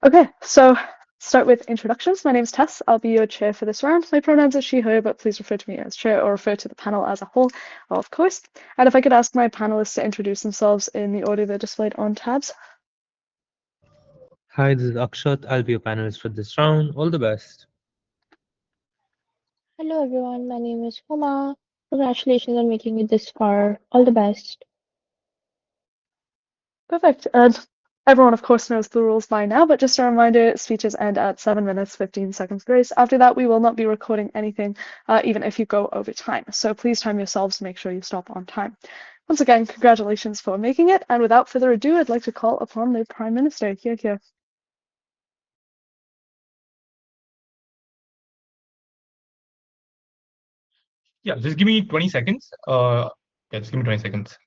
Okay, so start with introductions. My name is Tess. I'll be your chair for this round. My pronouns are she, her, but please refer to me as chair or refer to the panel as a whole, of course. And if I could ask my panelists to introduce themselves in the order they're displayed on tabs. Hi, this is Akshat. I'll be your panelist for this round. All the best. Hello everyone, my name is Huma. Congratulations on making it this far. All the best. Perfect. And everyone, of course, knows the rules by now, but just a reminder, speeches end at 7 minutes, 15 seconds grace. After that, we will not be recording anything, even if you go over time. So please time yourselves to make sure you stop on time. Once again, congratulations for making it. And without further ado, I'd like to call upon the Prime Minister. Here. Yeah, just give me 20 seconds. Just give me 20 seconds.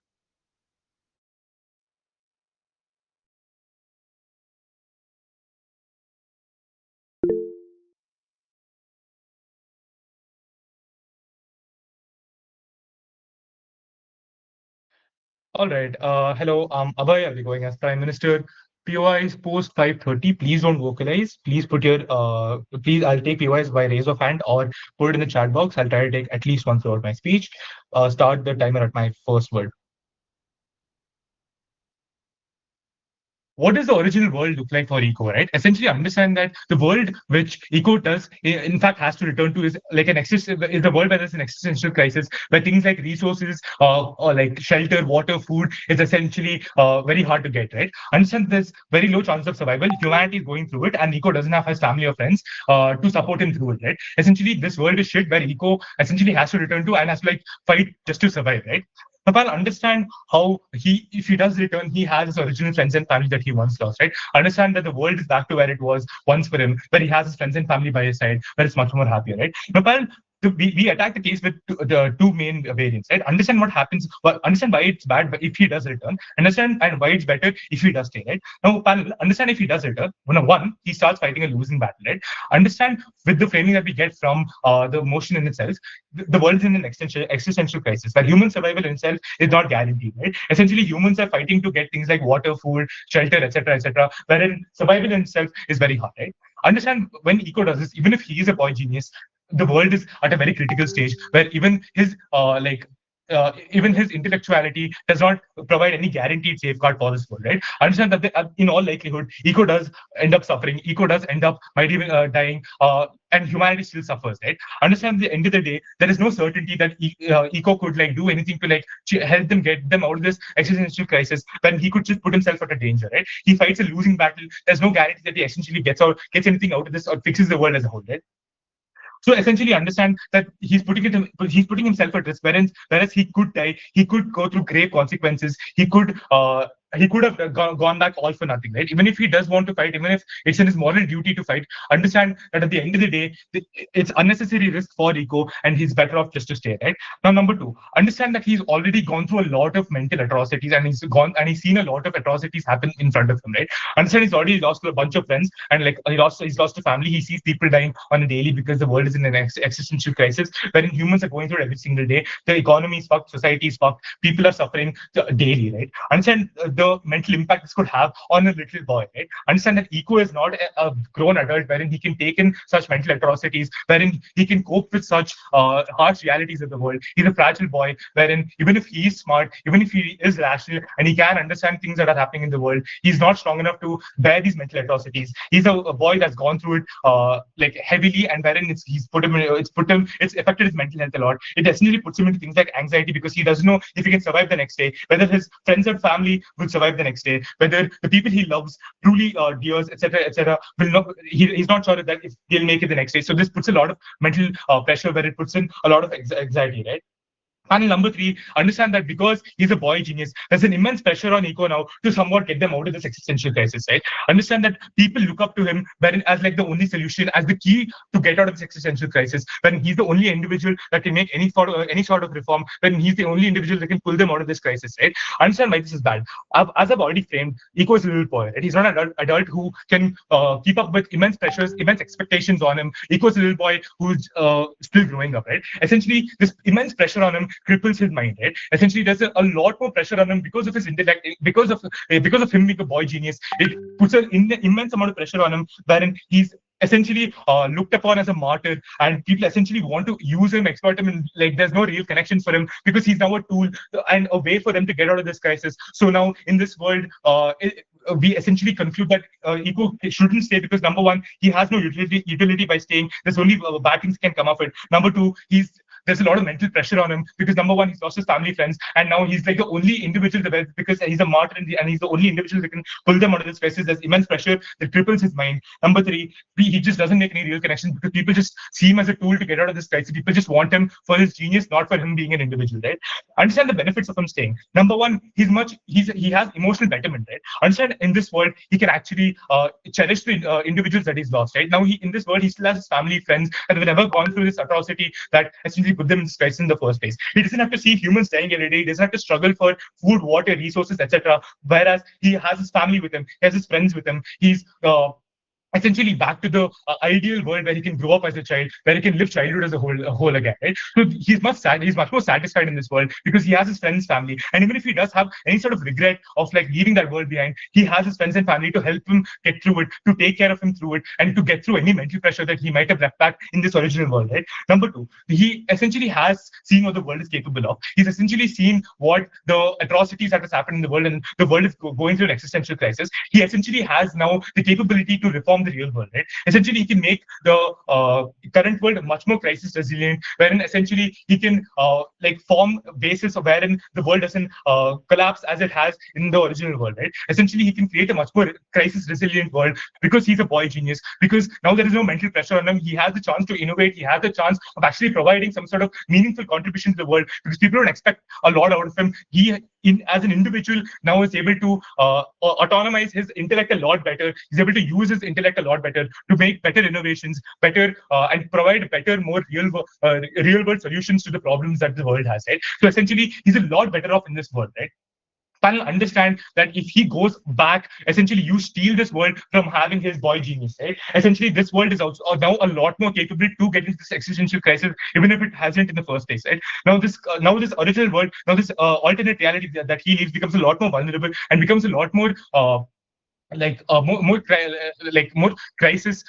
All right. Hello, Abhay. I'll be going as Prime Minister. POIs post 5:30. Please don't vocalize. Please put your please. I'll take POIs by raise of hand or put it in the chat box. I'll try to take at least one throughout my speech. Start the timer at my first word. What does the original world look like for Ekko, right? Essentially understand that the world which Ekko does, in fact, has to return to is like is the world where there's an existential crisis, where things like resources, or like shelter, water, food is essentially very hard to get, right? Understand there's very low chance of survival. Humanity is going through it, and Ekko doesn't have his family or friends to support him through it, right? Essentially, this world is shit where Ekko essentially has to return to and has to like fight just to survive, right? Napal understand how if he does return, he has his original friends and family that he once lost, right? Understand that the world is back to where it was once for him, where he has his friends and family by his side, where it's much more happier, right? Napal, we attack the case with the two main variants, right? Understand what happens, understand why it's bad if he does return, understand and why it's better if he does stay, right? Now, panel, understand if he does return, one, he starts fighting a losing battle, right? Understand with the framing that we get from the motion in itself, the world is in an existential crisis where human survival in itself is not guaranteed, right? Essentially, humans are fighting to get things like water, food, shelter, etc., wherein survival in itself is very hard, right? Understand when Ekko does this, even if he is a boy genius, the world is at a very critical stage where even his even his intellectuality does not provide any guaranteed safeguard for this world, right? Understand that in all likelihood, Ekko does end up suffering. Ekko does end up might even dying, and humanity still suffers, right? Understand at the end of the day, there is no certainty that Ekko could like do anything to like help them get them out of this existential crisis when he could just put himself at a danger, right? He fights a losing battle. There's no guarantee that he essentially gets anything out of this or fixes the world as a whole, right? So essentially, understand that he's putting himself at risk. Whereas he could die, he could go through grave consequences. He could have gone back all for nothing, right? Even if he does want to fight, even if it's in his moral duty to fight, understand that at the end of the day, it's unnecessary risk for Ekko, and he's better off just to stay, right? Now, number two, understand that he's already gone through a lot of mental atrocities, and he's seen a lot of atrocities happen in front of him, right? Understand he's already lost a bunch of friends, and like he's lost a family. He sees people dying on a daily because the world is in an existential crisis, wherein humans are going through it every single day. The economy is fucked, society is fucked, people are suffering daily, right? Understand the mental impact this could have on a little boy, right? Understand that Ekko is not a grown adult wherein he can take in such mental atrocities, wherein he can cope with such harsh realities of the world. He's a fragile boy wherein even if he is smart, even if he is rational and he can understand things that are happening in the world, he's not strong enough to bear these mental atrocities. He's a boy that's gone through it like heavily, and wherein it's affected his mental health a lot. It essentially puts him into things like anxiety because he doesn't know if he can survive the next day, whether his friends and family will survive the next day, whether the people he loves truly dears, etc., will not. He's not sure that if they'll make it the next day. So this puts a lot of mental pressure, where it puts in a lot of anxiety, right? Panel number three, understand that because he's a boy genius, there's an immense pressure on Ekko now to somewhat get them out of this existential crisis, right? Understand that people look up to him as like the only solution, as the key to get out of this existential crisis, when he's the only individual that can make any sort of reform, when he's the only individual that can pull them out of this crisis, right? Understand why this is bad. As I've already framed, Ekko is a little boy, right? He's not an adult who can keep up with immense pressures, immense expectations on him. Ekko is a little boy who's still growing up, right? Essentially, this immense pressure on him cripples his mind, right? Essentially, there's a lot more pressure on him because of his intellect, because of him being a boy genius. It puts an immense amount of pressure on him, wherein he's essentially looked upon as a martyr, and people essentially want to use him, exploit him, and like there's no real connections for him because he's now a tool and a way for him to get out of this crisis. So now in this world, we essentially conclude that Ekko shouldn't stay because number one, he has no utility by staying. There's only bad things can come of it. Number two, there's a lot of mental pressure on him because number one, he's lost his family, friends, and now he's like the only individual because he's a martyr and he's the only individual that can pull them out of this crisis. There's immense pressure that cripples his mind. Number three, he just doesn't make any real connections because people just see him as a tool to get out of this crisis. People just want him for his genius, not for him being an individual, right? Understand the benefits of him staying. Number one, he has emotional betterment, right? Understand in this world, he can actually cherish the individuals that he's lost, right? Now in this world, he still has his family, friends, and have never gone through this atrocity that essentially put them in this crisis in the first place. He doesn't have to see humans dying every day. He doesn't have to struggle for food, water, resources, etc. Whereas he has his family with him, he has his friends with him. He's essentially back to the ideal world where he can grow up as a child, where he can live childhood as a whole again, right? So he's much more satisfied in this world because he has his friends, family, and even if he does have any sort of regret of like leaving that world behind, he has his friends and family to help him get through it, to take care of him through it, and to get through any mental pressure that he might have left back in this original world, right? Number two, he essentially has seen what the world is capable of. He's essentially seen what the atrocities that has happened in the world, and the world is going through an existential crisis. He essentially has now the capability to reform the real world, right? Essentially, he can make the current world much more crisis resilient, wherein essentially he can like form bases wherein the world doesn't collapse as it has in the original world, right? Essentially, he can create a much more crisis resilient world because he's a boy genius, because now there is no mental pressure on him. He has the chance to innovate. He has the chance of actually providing some sort of meaningful contribution to the world because people don't expect a lot out of him. As an individual, now is able to autonomize his intellect a lot better. He's able to use his intellect a lot better to make better innovations, better and provide better, more real world solutions to the problems that the world has, right? So essentially, he's a lot better off in this world, right? Panel understand that if he goes back, essentially you steal this world from having his boy genius, right? Essentially, this world is also now a lot more capable to get into this existential crisis, even if it hasn't in the first place, right? Now this original world, now this alternate reality that he lives becomes a lot more vulnerable and becomes a lot more more crisis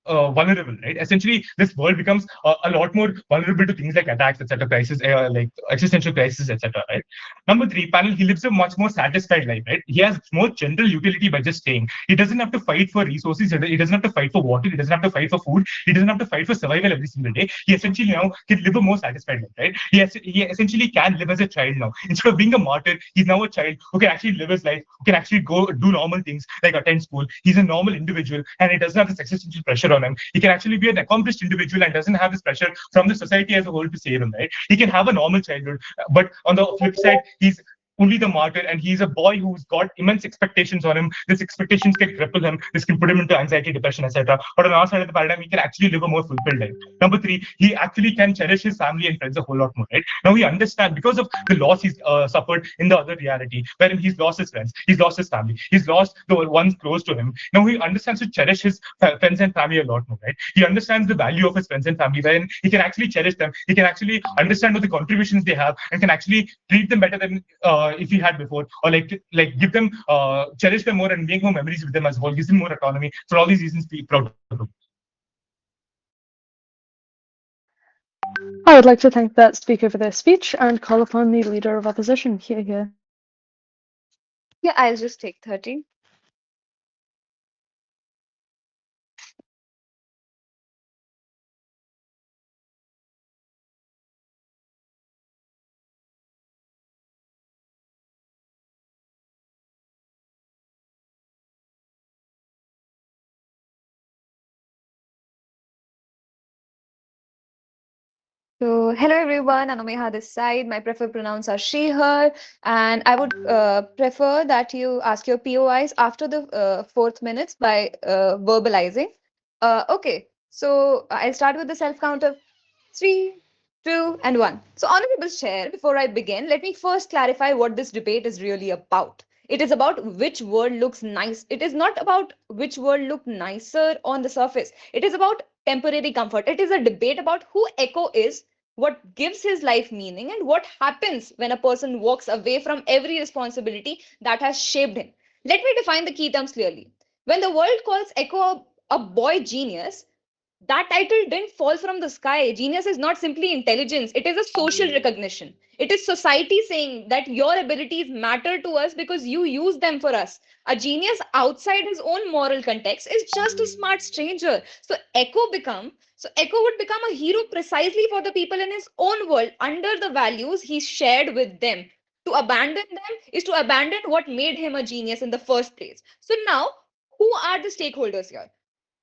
vulnerable, right? Essentially, this world becomes a lot more vulnerable to things like attacks, etc., crisis, like existential crisis, etc., right? Number three, panel, he lives a much more satisfied life, right? He has more general utility by just staying. He doesn't have to fight for resources. He doesn't have to fight for water. He doesn't have to fight for food. He doesn't have to fight for survival every single day. He essentially now can live a more satisfied life, right? He essentially can live as a child now. Instead of being a martyr, he's now a child who can actually live his life, who can actually go do normal things like attend school. He's a normal individual and he doesn't have this existential pressure on him. He can actually be an accomplished individual and doesn't have this pressure from the society as a whole to save him, right? He can have a normal childhood, but on the flip side, he's only the martyr, and he's a boy who's got immense expectations on him. These expectations can cripple him. This can put him into anxiety, depression, etc. But on our side of the paradigm, he can actually live a more fulfilled life. Number three, he actually can cherish his family and friends a whole lot more, right? Now we understand because of the loss he's suffered in the other reality, wherein he's lost his friends, he's lost his family, he's lost the ones close to him. Now he understands to cherish his friends and family a lot more, right? He understands the value of his friends and family, wherein he can actually cherish them. He can actually understand what the contributions they have and can actually treat them better than if he had before, or like give them, cherish them more and make more memories with them as well, gives them more autonomy. For all these reasons, be proud of them. I would like to thank that speaker for their speech and call upon the leader of opposition. Here. Yeah, I'll just take 30. So, hello everyone, Anumeha this side. My preferred pronouns are she, her, and I would prefer that you ask your POIs after the 4th minutes by verbalizing. Okay, so I'll start with the self count of 3, 2, and 1. So, Honorable Chair, before I begin, let me first clarify what this debate is really about. It is about which word looks nice. It is not about which word look nicer on the surface. It is about temporary comfort. It is a debate about who Ekko is what gives his life meaning, and what happens when a person walks away from every responsibility that has shaped him. Let me define the key terms clearly. When the world calls Ekko a boy genius, that title didn't fall from the sky. Genius is not simply intelligence, it is a social recognition. It is society saying that your abilities matter to us because you use them for us. A genius outside his own moral context is just a smart stranger. So Echo would become a hero precisely for the people in his own world under the values he shared with them. To abandon them is to abandon what made him a genius in the first place. So now, who are the stakeholders here?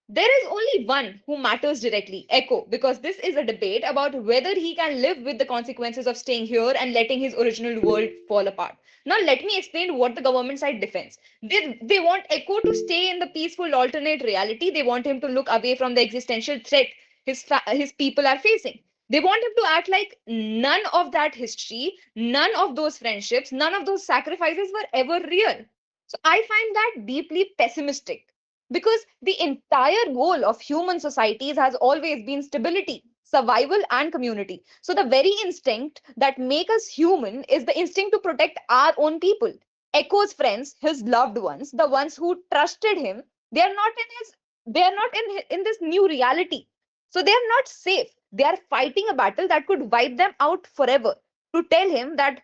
There is only one who matters directly, Echo, because this is a debate about whether he can live with the consequences of staying here and letting his original world fall apart. Now, let me explain what the government side defends. They want Echo to stay in the peaceful alternate reality. They want him to look away from the existential threat his people are facing. They want him to act like none of that history, none of those friendships, none of those sacrifices were ever real. So I find that deeply pessimistic because the entire goal of human societies has always been stability, survival, and community. So the very instinct that make us human is the instinct to protect our own people. Echo's friends, his loved ones, the ones who trusted him, they are not in his they are not in this new reality. So they are not safe. They are fighting a battle that could wipe them out forever. To tell him that,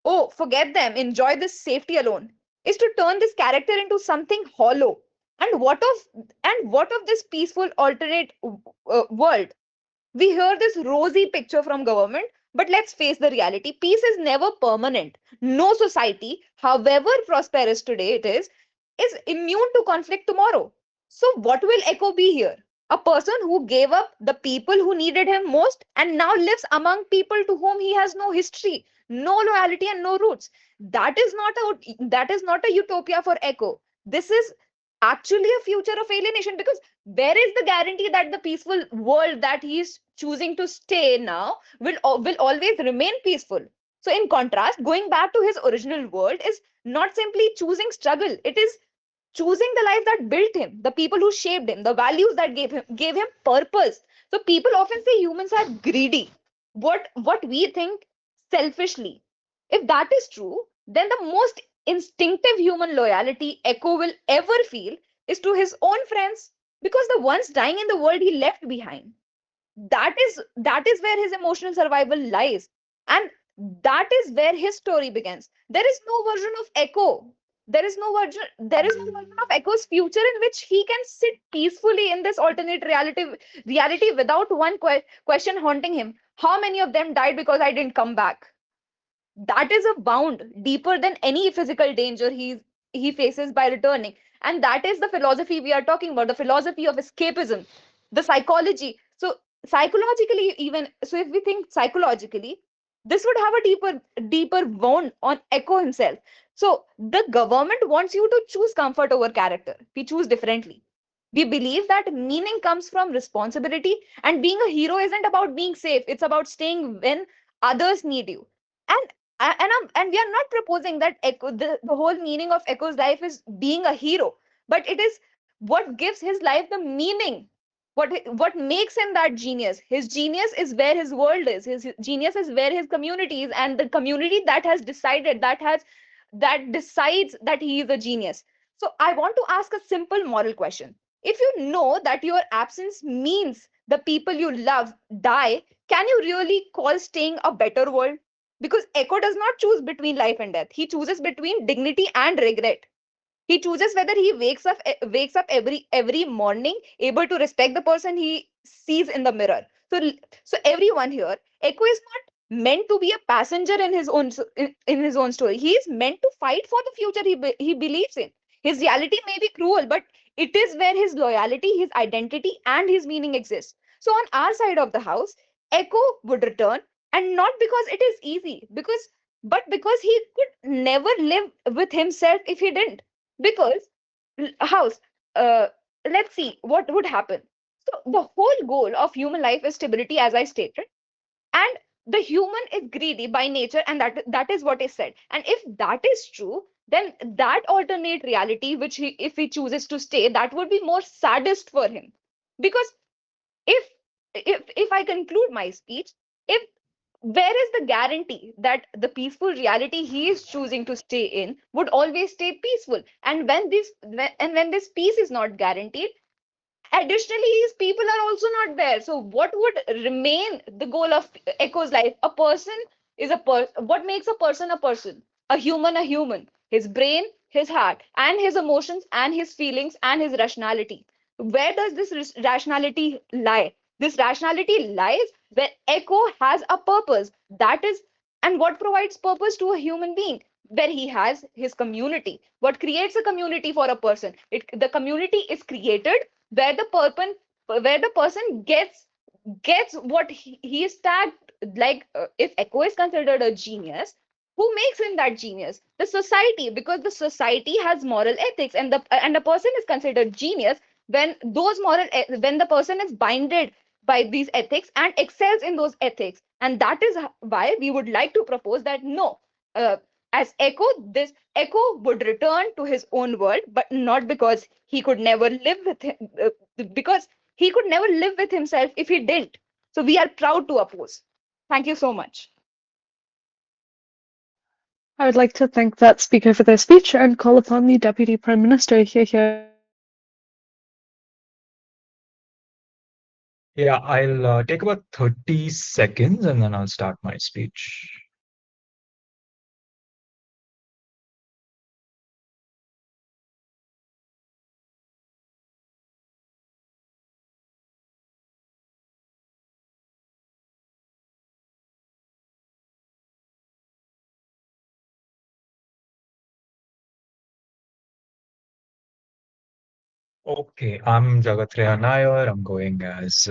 oh, forget them, enjoy this safety alone, is to turn this character into something hollow. And what of this peaceful alternate world? We hear this rosy picture from government, but let's face the reality. Peace is never permanent. No society, however prosperous today it is immune to conflict tomorrow. So what will Echo be here? A person who gave up the people who needed him most and now lives among people to whom he has no history, no loyalty, and no roots. That is not a utopia for Echo. This is actually a future of alienation, because where is the guarantee that the peaceful world that he is choosing to stay now will always remain peaceful? So in contrast, going back to his original world is not simply choosing struggle, it is choosing the life that built him, the people who shaped him, the values that gave him purpose. So people often say humans are greedy, what we think selfishly. If that is true, then the most instinctive human loyalty Echo will ever feel is to his own friends, because the ones dying in the world he left behind. That is where his emotional survival lies, and that is where his story begins. There is no version of Echo. There is no version of Echo's future in which he can sit peacefully in this alternate reality without one question haunting him. How many of them died because I didn't come back? That is a bound deeper than any physical danger he faces by returning. And that is the philosophy we are talking about, the philosophy of escapism, the psychology. So psychologically, even so, if we think psychologically, this would have a deeper wound on Echo himself. So the government wants you to choose comfort over character. We choose differently. We believe that meaning comes from responsibility, and being a hero isn't about being safe, it's about staying when others need you. And and, I'm, and we are not proposing that the whole meaning of Echo's life is being a hero, but it is what gives his life the meaning, what makes him that genius. His genius is where his world is, his genius is where his community is, and the community that decides that he is a genius. So I want to ask a simple moral question. If you know that your absence means the people you love die, can you really call staying a better world? Because Echo does not choose between life and death. He chooses between dignity and regret. He chooses whether he wakes up every morning able to respect the person he sees in the mirror. So everyone here, Echo is not meant to be a passenger in his own story. He is meant to fight for the future he believes in. His reality may be cruel, but it is where his loyalty, his identity, and his meaning exists. So on our side of the house, Echo would return, and not because it is easy, but because he could never live with himself if he didn't. Because house, uh, let's see what would happen. So the whole goal of human life is stability, as I stated, and the human is greedy by nature, and that is what is said. And if that is true, then that alternate reality, which if he chooses to stay, that would be more saddest for him. Because if if I conclude my speech, if where is the guarantee that the peaceful reality he is choosing to stay in would always stay peaceful? And when this peace is not guaranteed, additionally his people are also not there. So what would remain the goal of Ekko's life? A person is what makes a person a person? A human. His brain, his heart, and his emotions, and his feelings, and his rationality. Where does this rationality lie? This rationality lies where Ekko has a purpose. That is, and what provides purpose to a human being? Where he has his community. What creates a community for a person? The community is created where the person gets what he is tagged. Like, if Ekko is considered a genius, who makes him that genius? The society, because the society has moral ethics, and the person is considered genius when when the person is binded by these ethics and excels in those ethics. And that is why we would like to propose that no, uh, as this Ekko would return to his own world, but not because he could never live with him, because he could never live with himself if he didn't. So we are proud to oppose. Thank you so much. I would like to thank that speaker for their speech and call upon the Deputy Prime Minister. Here. Yeah, I'll take about 30 seconds and then I'll start my speech. Okay, I'm Jagatreya Nair. I'm going as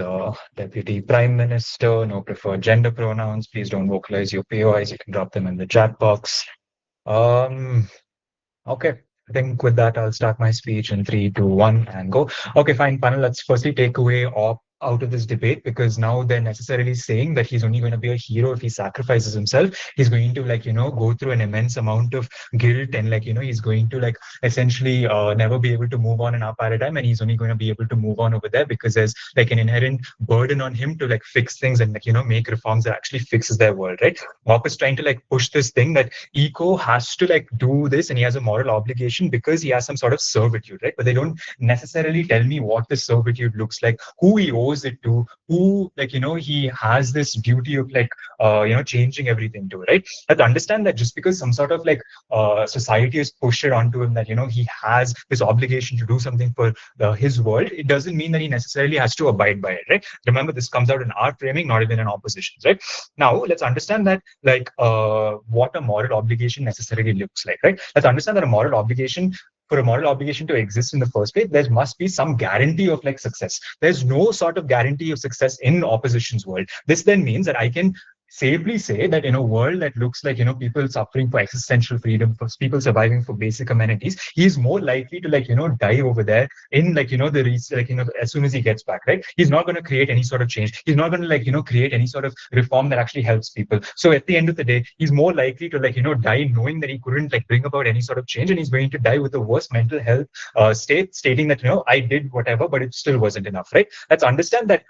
Deputy Prime Minister. No preferred gender pronouns. Please don't vocalize your POIs. You can drop them in the chat box. Um, Okay, I think with that, I'll start my speech in 3, 2, 1, and go. Okay, fine, panel. Let's firstly take away out of this debate, because now they're necessarily saying that he's only going to be a hero if he sacrifices himself. He's going to, like, go through an immense amount of guilt, and, like, he's going to, like, essentially never be able to move on in our paradigm, and he's only going to be able to move on over there because there's, like, an inherent burden on him to, like, fix things and, like, make reforms that actually fixes their world, right? Mop is trying to, like, push this thing that Ekko has to, like, do this, and he has a moral obligation because he has some sort of servitude, right? But they don't necessarily tell me what the servitude looks like, who he owes it to, who, like, he has this duty of, like, changing everything to, right? Let's understand that just because some sort of, like, society has pushed it onto him that, he has this obligation to do something for his world, it doesn't mean that he necessarily has to abide by it, right? Remember, this comes out in our framing, not even in oppositions, right? Now, let's understand that, like, what a moral obligation necessarily looks like, right? Let's understand that for a moral obligation to exist in the first place, there must be some guarantee of, like, success. There's no sort of guarantee of success in opposition's world. This then means that I can safely say that in a world that looks like, people suffering for existential freedom, for people surviving for basic amenities, he's more likely to, like, die over there in, like, as soon as he gets back, right? He's not going to create any sort of change. He's not going to, like, create any sort of reform that actually helps people. So at the end of the day, he's more likely to, like, die knowing that he couldn't, like, bring about any sort of change, and he's going to die with the worst mental health state, stating that, I did whatever, but it still wasn't enough, right? Let's understand that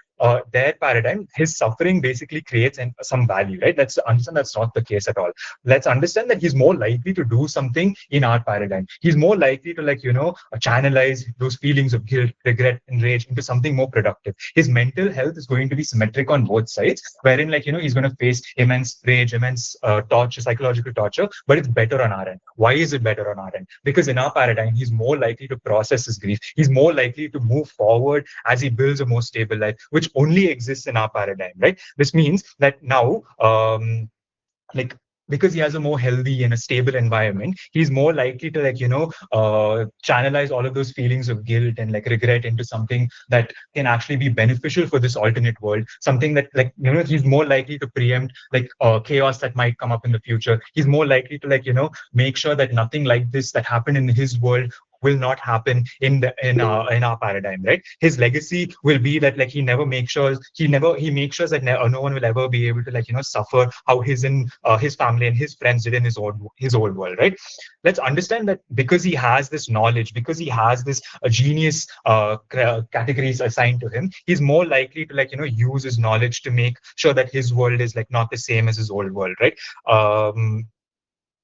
their paradigm, his suffering basically creates some value, right? Let's understand that's not the case at all. Let's understand that he's more likely to do something in our paradigm. He's more likely to, like, channelize those feelings of guilt, regret, and rage into something more productive. His mental health is going to be symmetric on both sides, wherein, like, he's going to face immense rage, immense torture, psychological torture, but it's better on our end. Why is it better on our end? Because in our paradigm, he's more likely to process his grief. He's more likely to move forward as he builds a more stable life, which only exists in our paradigm, right? This means that now, like, because he has a more healthy and a stable environment, he's more likely to, like, channelize all of those feelings of guilt and, like, regret into something that can actually be beneficial for this alternate world, something that, like, he's more likely to preempt, like, chaos that might come up in the future. He's more likely to, like, make sure that nothing like this that happened in his world will not happen in our paradigm, right? His legacy will be that like he makes sure that no one will ever be able to like suffer how his family and his friends did in his old world, right? Let's understand that because he has this knowledge, because he has this genius categories assigned to him, he's more likely to like use his knowledge to make sure that his world is like not the same as his old world, right?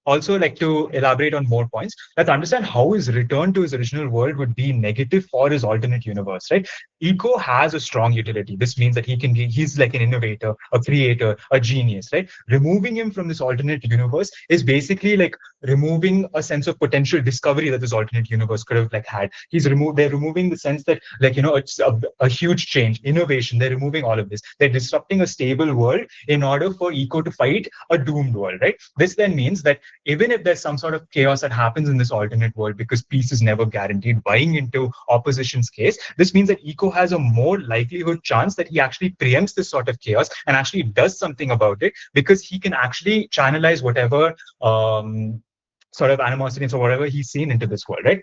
Also, like to elaborate on more points, let's understand how his return to his original world would be negative for his alternate universe, right? Ekko has a strong utility. This means that he's like an innovator, a creator, a genius, right? Removing him from this alternate universe is basically like removing a sense of potential discovery that this alternate universe could have like had. They're removing the sense that like, it's a huge change, innovation. They're removing all of this. They're disrupting a stable world in order for Ekko to fight a doomed world, right? This then means that even if there's some sort of chaos that happens in this alternate world, because peace is never guaranteed, buying into opposition's case, this means that Ekko has a more likelihood chance that he actually preempts this sort of chaos and actually does something about it, because he can actually channelize whatever sort of animosity or whatever he's seen into this world, right?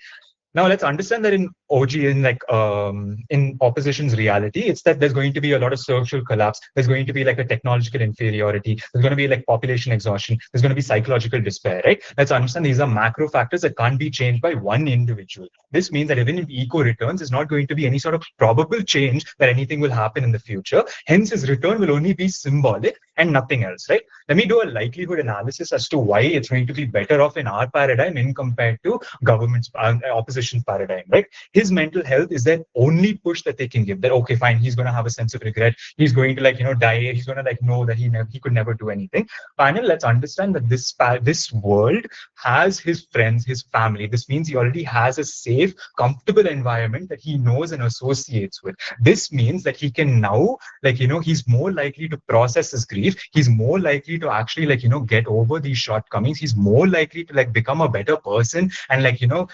Now let's understand that in OG, in opposition's reality, it's that there's going to be a lot of social collapse. There's going to be like a technological inferiority. There's going to be like population exhaustion. There's going to be psychological despair, right? Let's understand these are macro factors that can't be changed by one individual. This means that even if Ekko returns, there's not going to be any sort of probable change that anything will happen in the future. Hence, his return will only be symbolic and nothing else, right? Let me do a likelihood analysis as to why it's going to be better off in our paradigm in compared to government's opposition's paradigm, right? His mental health is their only push that they can give. That okay, fine, he's going to have a sense of regret. He's going to like die. He's going to like know that he could never do anything. Finally, let's understand that this world has his friends, his family. This means he already has a safe, comfortable environment that he knows and associates with. This means that he can now he's more likely to process his grief. He's more likely to actually get over these shortcomings. He's more likely to like become a better person and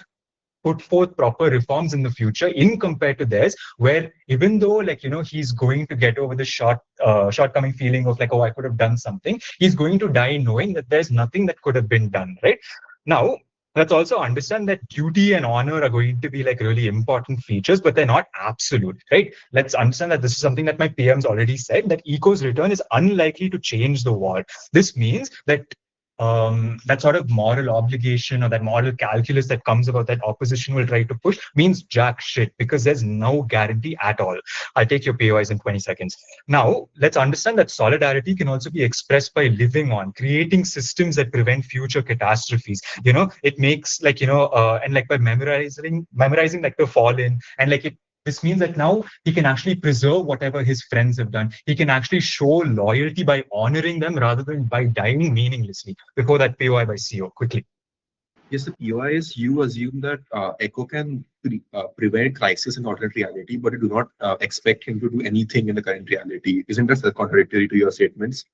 put forth proper reforms in the future in compared to theirs, where even though he's going to get over the shortcoming feeling of like, oh, I could have done something, he's going to die knowing that there's nothing that could have been done, right? Now let's also understand that duty and honor are going to be like really important features, but they're not absolute, right? Let's understand that this is something that my PM's already said, that Ekko's return is unlikely to change the war. This means that that sort of moral obligation or that moral calculus that comes about that opposition will try to push means jack shit, because there's no guarantee at all. I'll take your POIs in 20 seconds. Now, let's understand that solidarity can also be expressed by living on, creating systems that prevent future catastrophes. It makes and like by memorizing like the fallen, and this means that now he can actually preserve whatever his friends have done. He can actually show loyalty by honoring them rather than by dying meaninglessly. Before that, POI by CO, quickly. Yes, the POI is you assume that Ekko can prevent crisis in alternate reality, but you do not expect him to do anything in the current reality. Isn't that contradictory to your statements?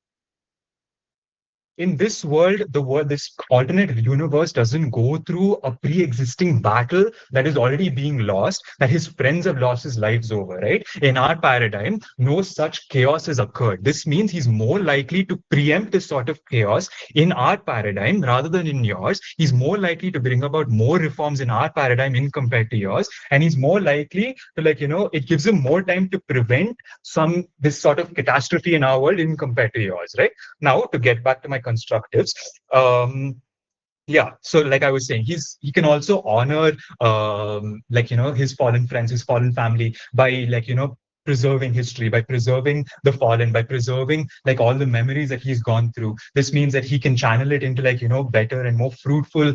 In this world, this alternate universe doesn't go through a pre-existing battle that is already being lost, that his friends have lost his lives over, right? In our paradigm, no such chaos has occurred. This means he's more likely to preempt this sort of chaos in our paradigm rather than in yours. He's more likely to bring about more reforms in our paradigm in compared to yours. And he's more likely to it gives him more time to prevent this sort of catastrophe in our world in compared to yours, right? Now, to get back to my constructives, yeah, so like I was saying, he can also honor his fallen friends, his fallen family by preserving history, by preserving the fallen, by preserving like all the memories that he's gone through. This means that he can channel it into better and more fruitful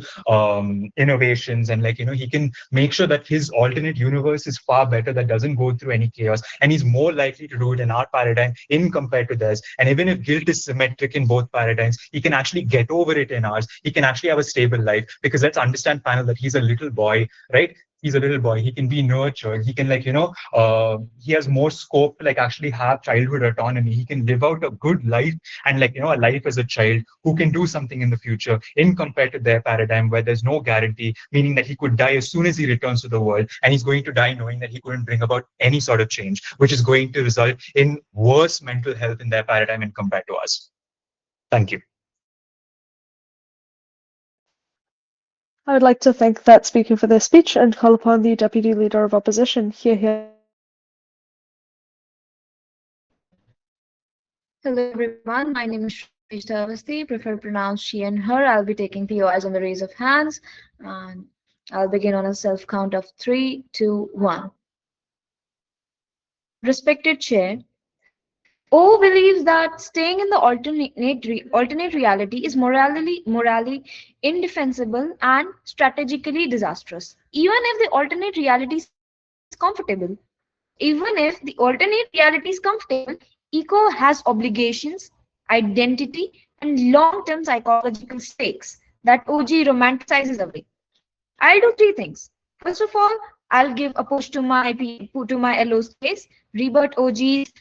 innovations, and he can make sure that his alternate universe is far better, that doesn't go through any chaos, and he's more likely to do it in our paradigm in compared to theirs. And even if guilt is symmetric in both paradigms, he can actually get over it in ours. He can actually have a stable life, because let's understand, panel, that he's a little boy, right? He's a little boy. He can be nurtured. He can he has more scope to actually have childhood autonomy. He can live out a good life and a life as a child who can do something in the future in compared to their paradigm, where there's no guarantee, meaning that he could die as soon as he returns to the world, and he's going to die knowing that he couldn't bring about any sort of change, which is going to result in worse mental health in their paradigm in compared to us. Thank you. I would like to thank that speaker for their speech and call upon the Deputy Leader of Opposition. Here, here. Hello everyone, my name is Shreshtha Awasthi, prefer pronounced she and her. I'll be taking POIs on the raise of hands and I'll begin on a self count of 3, 2, 1. Respected Chair, O believes that staying in the alternate reality is morally indefensible and strategically disastrous. Even if the alternate reality is comfortable, Eco has obligations, identity, and long-term psychological stakes that OG romanticizes away. I'll do three things. First of all, I'll give a push to my LO's case, rebut OG's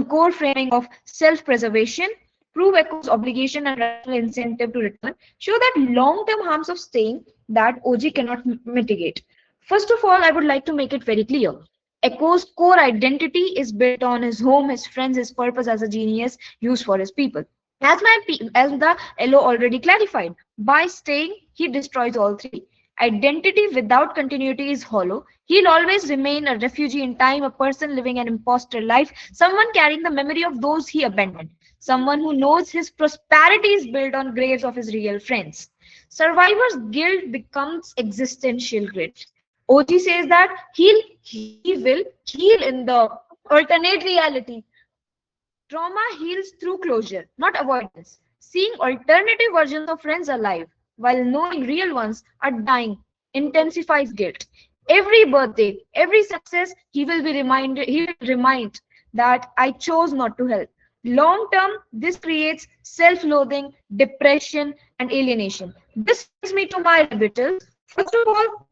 core framing of self-preservation, prove Ekko's obligation and rational incentive to return, show that long-term harms of staying that OG cannot mitigate. First of all, I would like to make it very clear. Ekko's core identity is built on his home, his friends, his purpose as a genius used for his people. As the LO already clarified, by staying, he destroys all three. Identity without continuity is hollow. He'll always remain a refugee in time, a person living an imposter life, someone carrying the memory of those he abandoned, someone who knows his prosperity is built on graves of his real friends. Survivor's guilt becomes existential grit. OG says that he will heal in the alternate reality. Trauma heals through closure, not avoidance. Seeing alternative versions of friends alive while knowing real ones are dying intensifies guilt. Every birthday, every success, he will remind that I chose not to help. Long term, this creates self-loathing, depression, and alienation. This brings me to my rebuttals. First of all,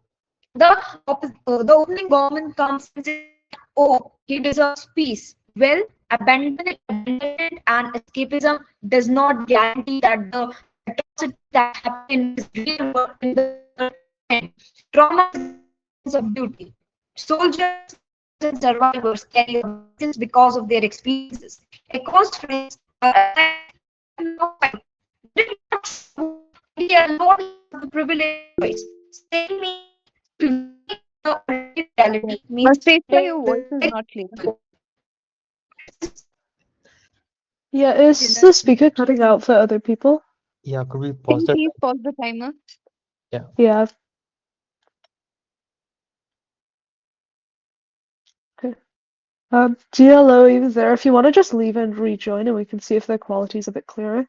the opening government comes and says that, oh, he deserves peace. Well, abandonment and escapism does not guarantee that the atrocities that happen in his real world in the world end. Trauma is a sense of duty. Soldiers, sailors, and survivors carry obligations because of their experiences. Echo's friends are attacked and now fight. Did it not show that he alone has the privilege of choice? Staying means living in the alternate reality means Shreshtha, your voice is living. not clear. Yeah, is the speaker cutting out for other people? Yeah, could we Can pause you that? please pause the timer? Yeah. Yeah. Okay. GLO is there. If you want to just leave and rejoin, and we can see if their quality is a bit clearer.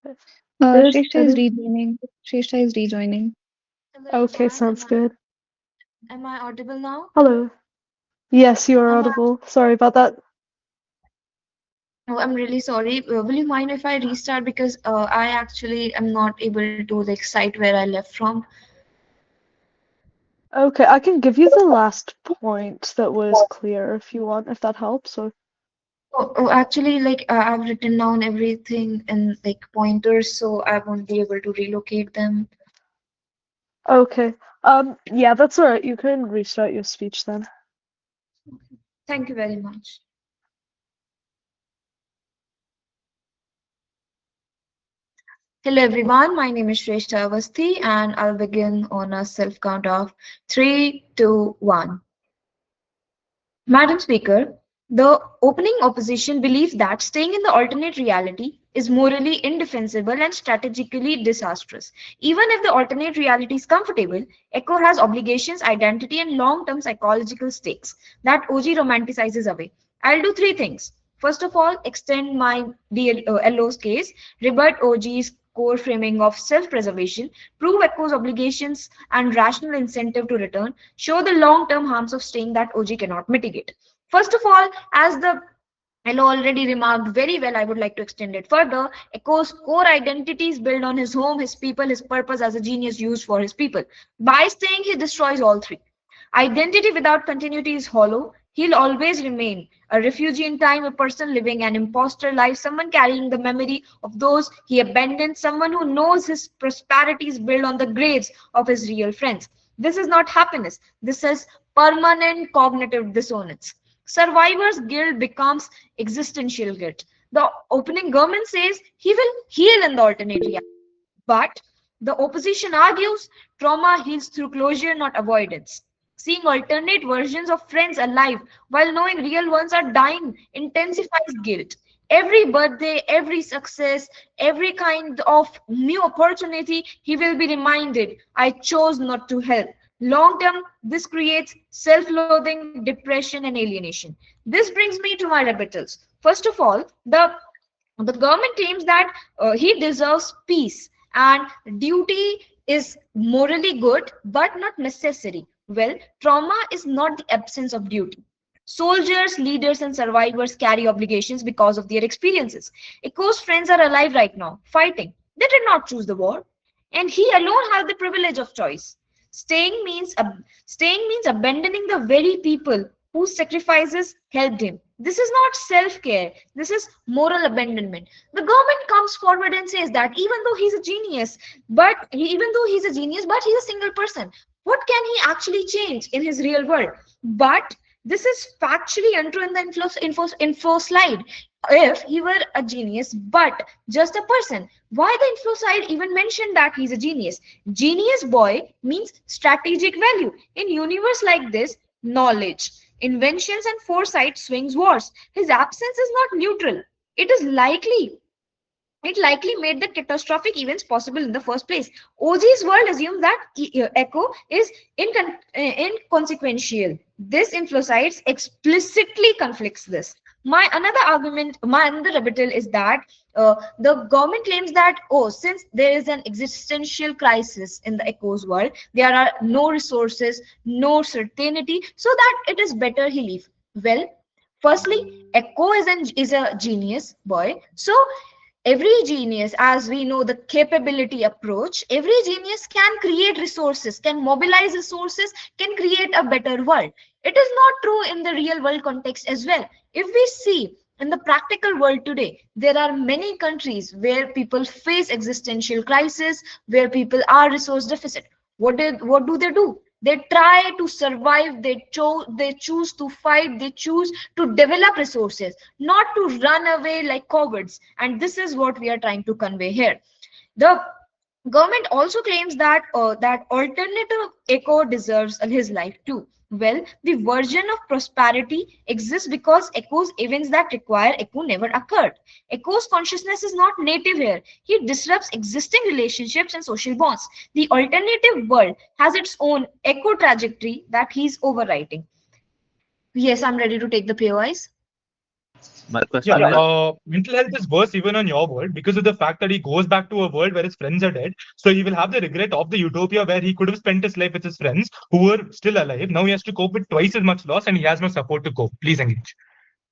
Is Shreshtha is any... rejoining. Shreshtha is rejoining. Hello Okay, everyone, sounds good. am I audible now? Hello. Yes, you are Am I, audible. Sorry about that. oh, I'm really sorry. Will you mind if I restart because I actually am not able to like cite where I left from. Okay, I can give you the last point that was clear if you want, if that helps. Or Actually, like I've written down everything in like pointers, so I won't be able to relocate them. okay. Yeah, that's all right. You can restart your speech then. Thank you very much. Hello everyone, my name is Shreshtha Awasthi and I'll begin on a self count of 3, 2, 1. Madam Speaker, the opening opposition believes that staying in the alternate reality is morally indefensible and strategically disastrous. Even if the alternate reality is comfortable, Ekko has obligations, identity, and long-term psychological stakes that OG romanticizes away. I'll do three things. First of all, extend my LO's case, rebut OG's core framing of self-preservation, prove Ekko's obligations and rational incentive to return, show the long-term harms of staying that OG cannot mitigate. First of all, as the Hello already remarked very well, I would like to extend it further. Ekko's core identity is built on his home, his people, his purpose as a genius used for his people. By staying, he destroys all three. Identity without continuity is hollow. He'll always remain a refugee in time, a person living an imposter life, someone carrying the memory of those he abandoned, someone who knows his prosperity is built on the graves of his real friends. This is not happiness. This is permanent cognitive dissonance. Survivor's guilt becomes existential guilt. The opening government says he will heal in the alternate reality. But the opposition argues trauma heals through closure, not avoidance. Seeing alternate versions of friends alive while knowing real ones are dying intensifies guilt. Every birthday, every success, every kind of new opportunity, he will be reminded, I chose not to help. Long term, this creates self loathing, depression, and alienation. This brings me to my rebuttals. First of all, the government claims that he deserves peace and duty is morally good but not necessary. Well, trauma is not the absence of duty. Soldiers, leaders, and survivors carry obligations because of their experiences. Ekko's friends are alive right now, fighting. They did not choose the war, and he alone has the privilege of choice. Staying means staying means abandoning the very people whose sacrifices helped him. This is not self-care. This is moral abandonment. The government comes forward and says that even though he's a genius, but he's a single person. What can he actually change in his real world? But this is factually untrue in the info slide. If he were a genius, but just a person, why the info slide even mentioned that he's a genius? Genius boy means strategic value. In universe like this, knowledge, inventions, and foresight swings wars. His absence is not neutral. It is likely it likely made the catastrophic events possible in the first place. OG's world assumes that Ekko is inconsequential. This inflocides explicitly conflicts this. My another rebuttal is that the government claims that, oh, since there is an existential crisis in the Ekko's world, there are no resources, no certainty, so that it is better he leave. Well, firstly, Ekko is a genius boy, so every genius, as we know the capability approach, every genius can create resources, can mobilize resources, can create a better world. It is not true in the real world context as well. If we see in the practical world today, there are many countries where people face existential crisis, where people are resource deficit. What do? They try to survive, they choose to fight, they choose to develop resources, not to run away like cowards. And this is what we are trying to convey here. The government also claims that that alternative Ekko deserves his life too. Well, the version of prosperity exists because Ekko's events that require Ekko never occurred. Ekko's consciousness is not native here. He disrupts existing relationships and social bonds. The alternative world has its own Ekko trajectory that he's overwriting. Yes, I'm ready to take the POIs. My question Yeah, is, mental health is worse even on your world because of the fact that he goes back to a world where his friends are dead. So he will have the regret of the utopia where he could have spent his life with his friends who were still alive. Now he has to cope with twice as much loss and he has no support to cope. Please engage.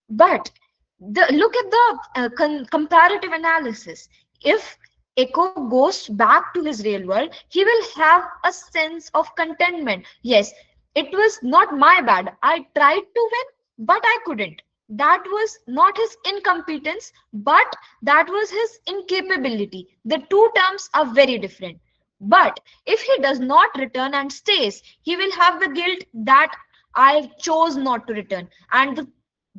But look at the comparative analysis. If Ekko goes back to his real world, he will have a sense of contentment. Yes, it was not my bad. I tried to win, but I couldn't. That was not his incompetence, but that was his incapability. The two terms are very different. But if he does not return and stays, he will have the guilt that I chose not to return. And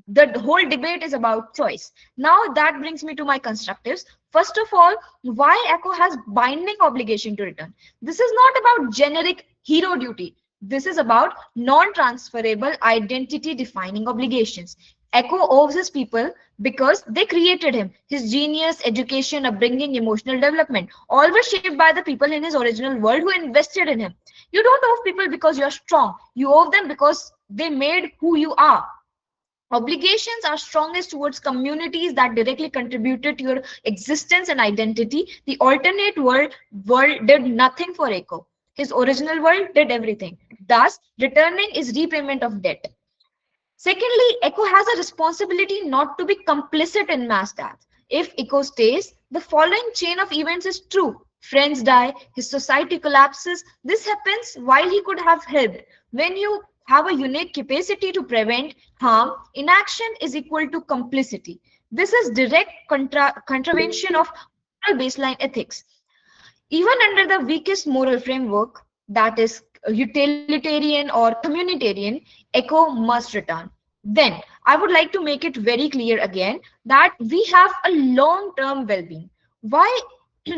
the whole debate is about choice. Now that brings me to my constructives. First of all, why Ekko has binding obligation to return? This is not about generic hero duty. This is about non-transferable identity defining obligations. Ekko owes his people because they created him. His genius, education, upbringing, emotional development, all were shaped by the people in his original world who invested in him. You don't owe people because you're strong. You owe them because they made who you are. Obligations are strongest towards communities that directly contributed to your existence and identity. The alternate world did nothing for Ekko. His original world did everything. Thus, returning is repayment of debt. Secondly, Ekko has a responsibility not to be complicit in mass death. If Ekko stays, the following chain of events is true. Friends die, his society collapses. This happens while he could have helped. When you have a unique capacity to prevent harm, inaction is equal to complicity. This is direct contravention of moral baseline ethics. Even under the weakest moral framework, that is utilitarian or communitarian, Ekko must return. Then, I would like to make it very clear again that we have a long-term well-being. Why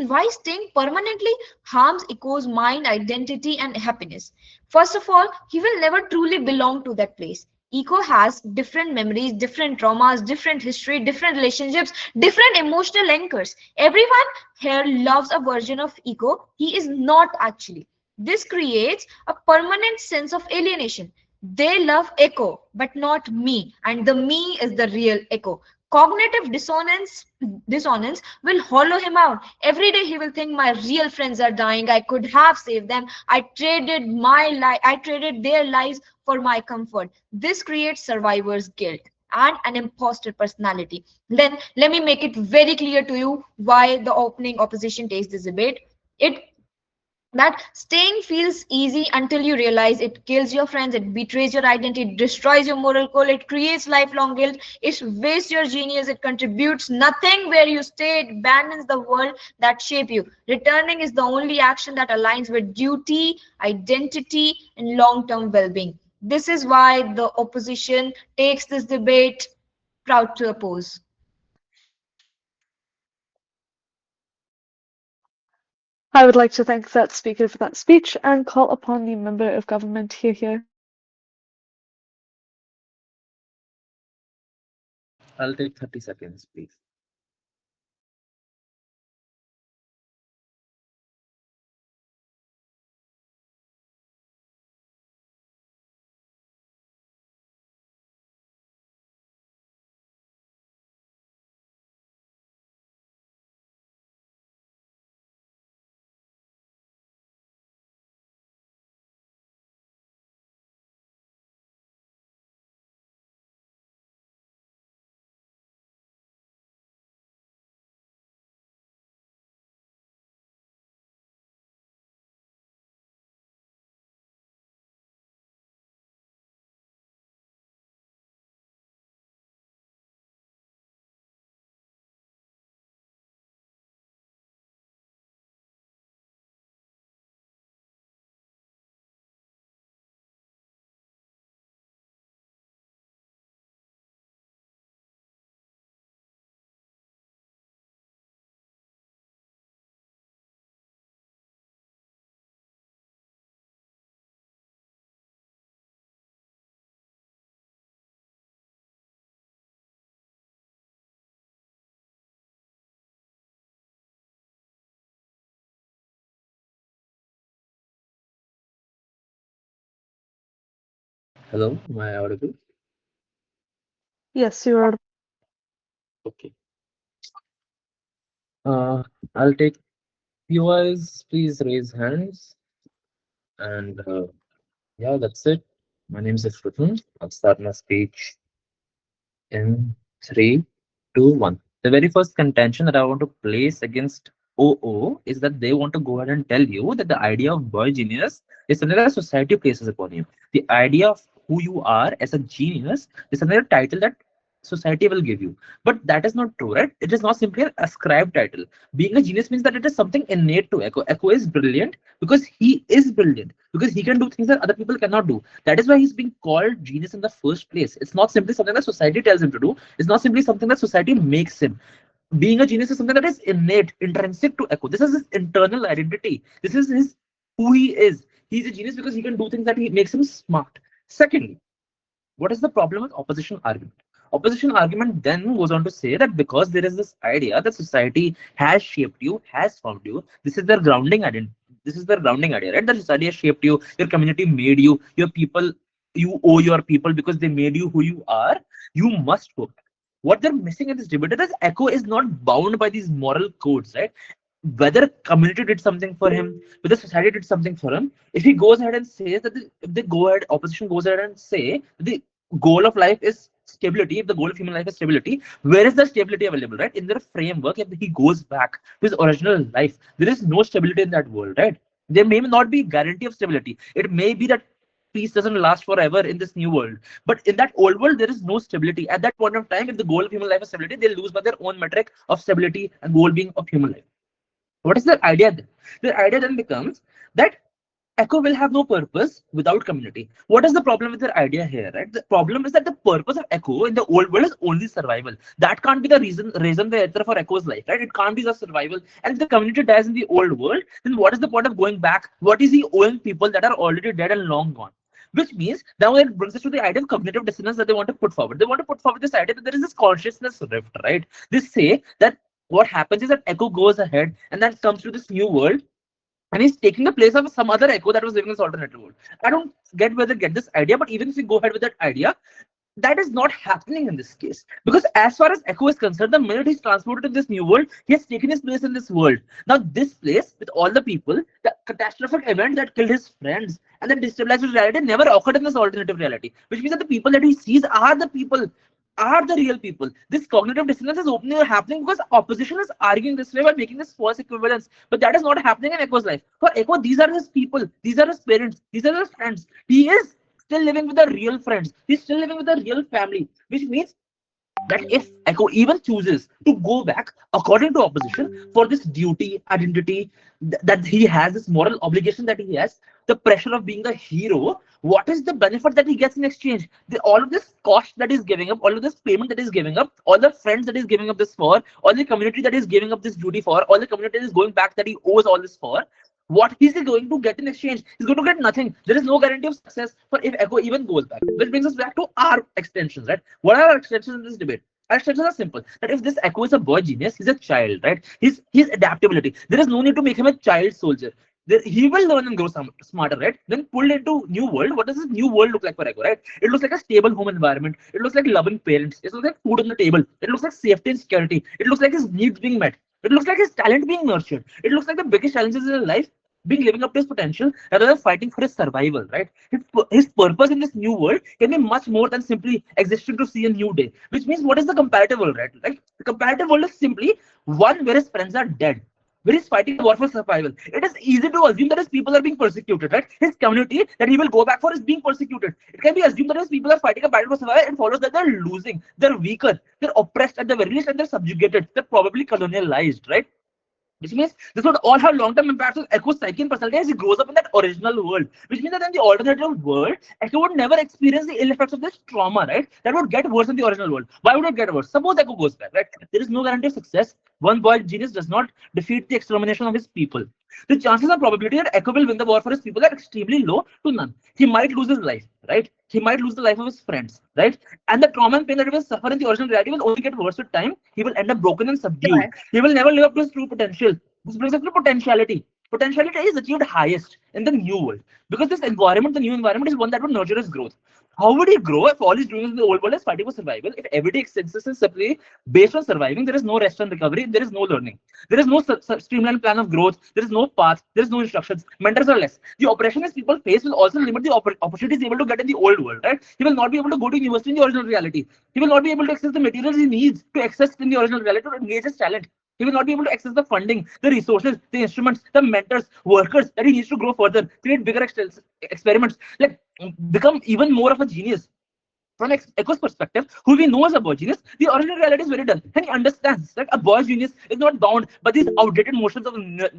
why staying permanently harms Ekko's mind, identity, and happiness? First of all, he will never truly belong to that place. Ekko has different memories, different traumas, different history, different relationships, different emotional anchors. Everyone here loves a version of Ekko he is not actually. This creates a permanent sense of alienation. They love Ekko, but not me, and the me is the real Ekko. Cognitive dissonance will hollow him out. Every day he will think my real friends are dying. I could have saved them. I traded their lives for my comfort. This creates survivor's guilt and an imposter personality. Then let me make it very clear to you why the opening opposition takes this debate. It that staying feels easy until you realize it kills your friends, it betrays your identity, it destroys your moral code, it creates lifelong guilt, it wastes your genius, it contributes nothing where you stay, it abandons the world that shaped you. Returning is the only action that aligns with duty, identity, and long-term well-being. This is why the opposition takes this debate proud to oppose. I would like to thank that speaker for that speech and call upon the member of government here. I'll take 30 seconds, please. Hello, am I audible? Yes, you are. Okay. I'll take POIs. Please raise hands. And yeah, that's it. My name is Yashvardhan. I'll start my speech in 3, 2, 1. The very first contention that I want to place against OO is that they want to go ahead and tell you that the idea of boy genius is something that society places upon you. The idea of who you are as a genius is another title that society will give you. But that is not true, right? It is not simply an ascribed title. Being a genius means that it is something innate to Ekko. Ekko is brilliant because he is brilliant, because he can do things that other people cannot do. That is why he's being called genius in the first place. It's not simply something that society tells him to do. It's not simply something that society makes him. Being a genius is something that is innate, intrinsic to Ekko. This is his internal identity. This is his who he is. He's a genius because he can do things that he makes him smart. Secondly, what is the problem with opposition argument? Opposition argument then goes on to say that because there is this idea that society has shaped you, has formed you, this is their grounding identity. This is their grounding idea, right? That society has shaped you, your community made you, your people, you owe your people because they made you who you are. You must go back. What they're missing in this debate is Ekko is not bound by these moral codes, right? Whether community did something for him, whether society did something for him, if he goes ahead and says that if they go ahead, opposition goes ahead and say the goal of life is stability, if the goal of human life is stability, where is the stability available, right? In their framework, if he goes back to his original life, there is no stability in that world, right? There may not be guarantee of stability. It may be that peace doesn't last forever in this new world, but in that old world there is no stability. At that point of time, if the goal of human life is stability, they lose by their own metric of stability and goal being of human life. What is their idea then? Their idea then becomes that Ekko will have no purpose without community. What is the problem with their idea here, right? The problem is that the purpose of Ekko in the old world is only survival. That can't be the reason for Ekko's life, right? It can't be the survival. And if the community dies in the old world, then what is the point of going back? What is he owing people that are already dead and long gone? Which means now it brings us to the idea of cognitive dissonance that they want to put forward. They want to put forward this idea that there is this consciousness rift, right? They say that what happens is that Ekko goes ahead and then comes to this new world and he's taking the place of some other Ekko that was living in this alternative world. I don't get whether get this idea, but even if we go ahead with that idea, that is not happening in this case. Because as far as Ekko is concerned, the minute he's transported to this new world, he has taken his place in this world. Now, this place, with all the people, the catastrophic event that killed his friends and then destabilized his reality never occurred in this alternative reality. Which means that the people that he sees are the people, are the real people. This cognitive dissonance is opening happening because opposition is arguing this way by making this false equivalence. But that is not happening in Ekko's life. For Ekko, these are his people, these are his parents, these are his friends. He is still living with the real friends. He's still living with the real family, which means that if Ekko even chooses to go back according to opposition for this duty, identity that he has, this moral obligation that he has, the pressure of being a hero, what is the benefit that he gets in exchange? All of this cost that he's giving up, all of this payment that he's giving up, all the friends that he's giving up this for, all the community that he's giving up this duty for, all the community that is going back that he owes all this for, what is he going to get in exchange? He's going to get nothing. There is no guarantee of success for if Ekko even goes back. Which brings us back to our extensions, right? What are our extensions in this debate? Our extensions are simple. That if this Ekko is a boy genius, he's a child, right? His adaptability. There is no need to make him a child soldier. He will learn and grow smarter, right? Then pulled into new world. What does this new world look like for Ekko, right? It looks like a stable home environment. It looks like loving parents. It looks like food on the table. It looks like safety and security. It looks like his needs being met. It looks like his talent being nurtured. It looks like the biggest challenges in his life being living up to his potential rather than fighting for his survival, right? His purpose in this new world can be much more than simply existing to see a new day. Which means what is the comparative world, right? Like the comparative world is simply one where his friends are dead, where he's fighting a war for survival. It is easy to assume that his people are being persecuted, right? His community that he will go back for is being persecuted. It can be assumed that his people are fighting a battle for survival and follows that they're losing, they're weaker, they're oppressed at the very least, and they're subjugated, they're probably colonialized, right? Which means this would all have long-term impacts on Ekko's psyche and personality as he grows up in that original world. Which means that in the alternative world, Ekko would never experience the ill effects of this trauma, right? That would get worse in the original world. Why would it get worse? Suppose Ekko goes back, right? There is no guarantee of success. One boy genius does not defeat the extermination of his people. The chances and probability that Ekko will win the war for his people are extremely low to none. He might lose his life, right? He might lose the life of his friends, right? And the trauma and pain that he will suffer in the original reality will only get worse with time. He will end up broken and subdued. He will never live up to his true potential. This brings us to potentiality. Potentiality is achieved highest in the new world because this environment, the new environment, is one that would nurture his growth. How would he grow if all he's doing in the old world is fighting for survival? If everyday existence is simply based on surviving, there is no rest and recovery, there is no learning. There is no streamlined plan of growth, there is no path, there is no instructions, mentors are less. The oppression people face will also limit the opportunities able to get in the old world, right? He will not be able to go to university in the original reality. He will not be able to access the materials he needs to access in the original reality to engage his talent. He will not be able to access the funding, the resources, the instruments, the mentors, workers that he needs to grow further, create bigger experiments, like become even more of a genius. from Ekko's perspective, who we know as a boy genius, the original reality is very dull. And he understands that a boy genius is not bound by these outdated notions of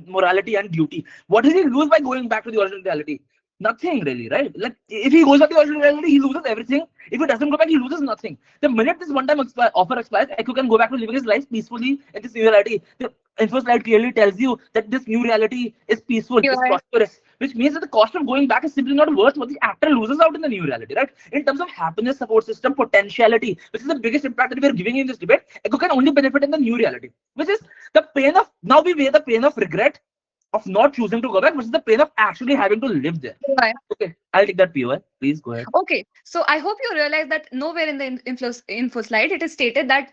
morality and duty. What does he lose by going back to the original reality? Nothing really, right? Like if he goes back to the original reality, he loses everything. If he doesn't go back, he loses nothing. The minute this one-time offer expires, Ekko can go back to living his life peacefully in this new reality. The Infoslide clearly tells you that this new reality is peaceful, is prosperous, which means that the cost of going back is simply not worth what the actor loses out in the new reality, right? In terms of happiness, support system, potentiality, which is the biggest impact that we are giving in this debate, Ekko can only benefit in the new reality, which is the pain of, now we weigh the pain of regret of not choosing to go back versus the pain of actually having to live there. Why? Okay, I'll take that POI. Please go ahead. Okay, so I hope you realize that nowhere in the info slide it is stated that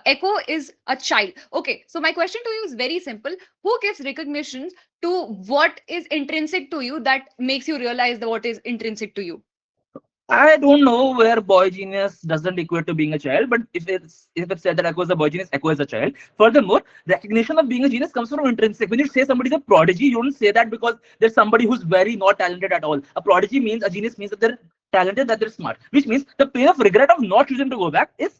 Ekko is a child. Okay, so my question to you is very simple. Who gives recognition to what is intrinsic to you that makes you realize that what is intrinsic to you? I don't know where boy genius doesn't equate to being a child, but if it's said that Ekko is a boy genius, Ekko is a child. Furthermore, recognition of being a genius comes from intrinsic. When you say somebody's a prodigy, you don't say that because there's somebody who's very not talented at all. A prodigy means, a genius means that they're talented, that they're smart, which means the pain of regret of not choosing to go back is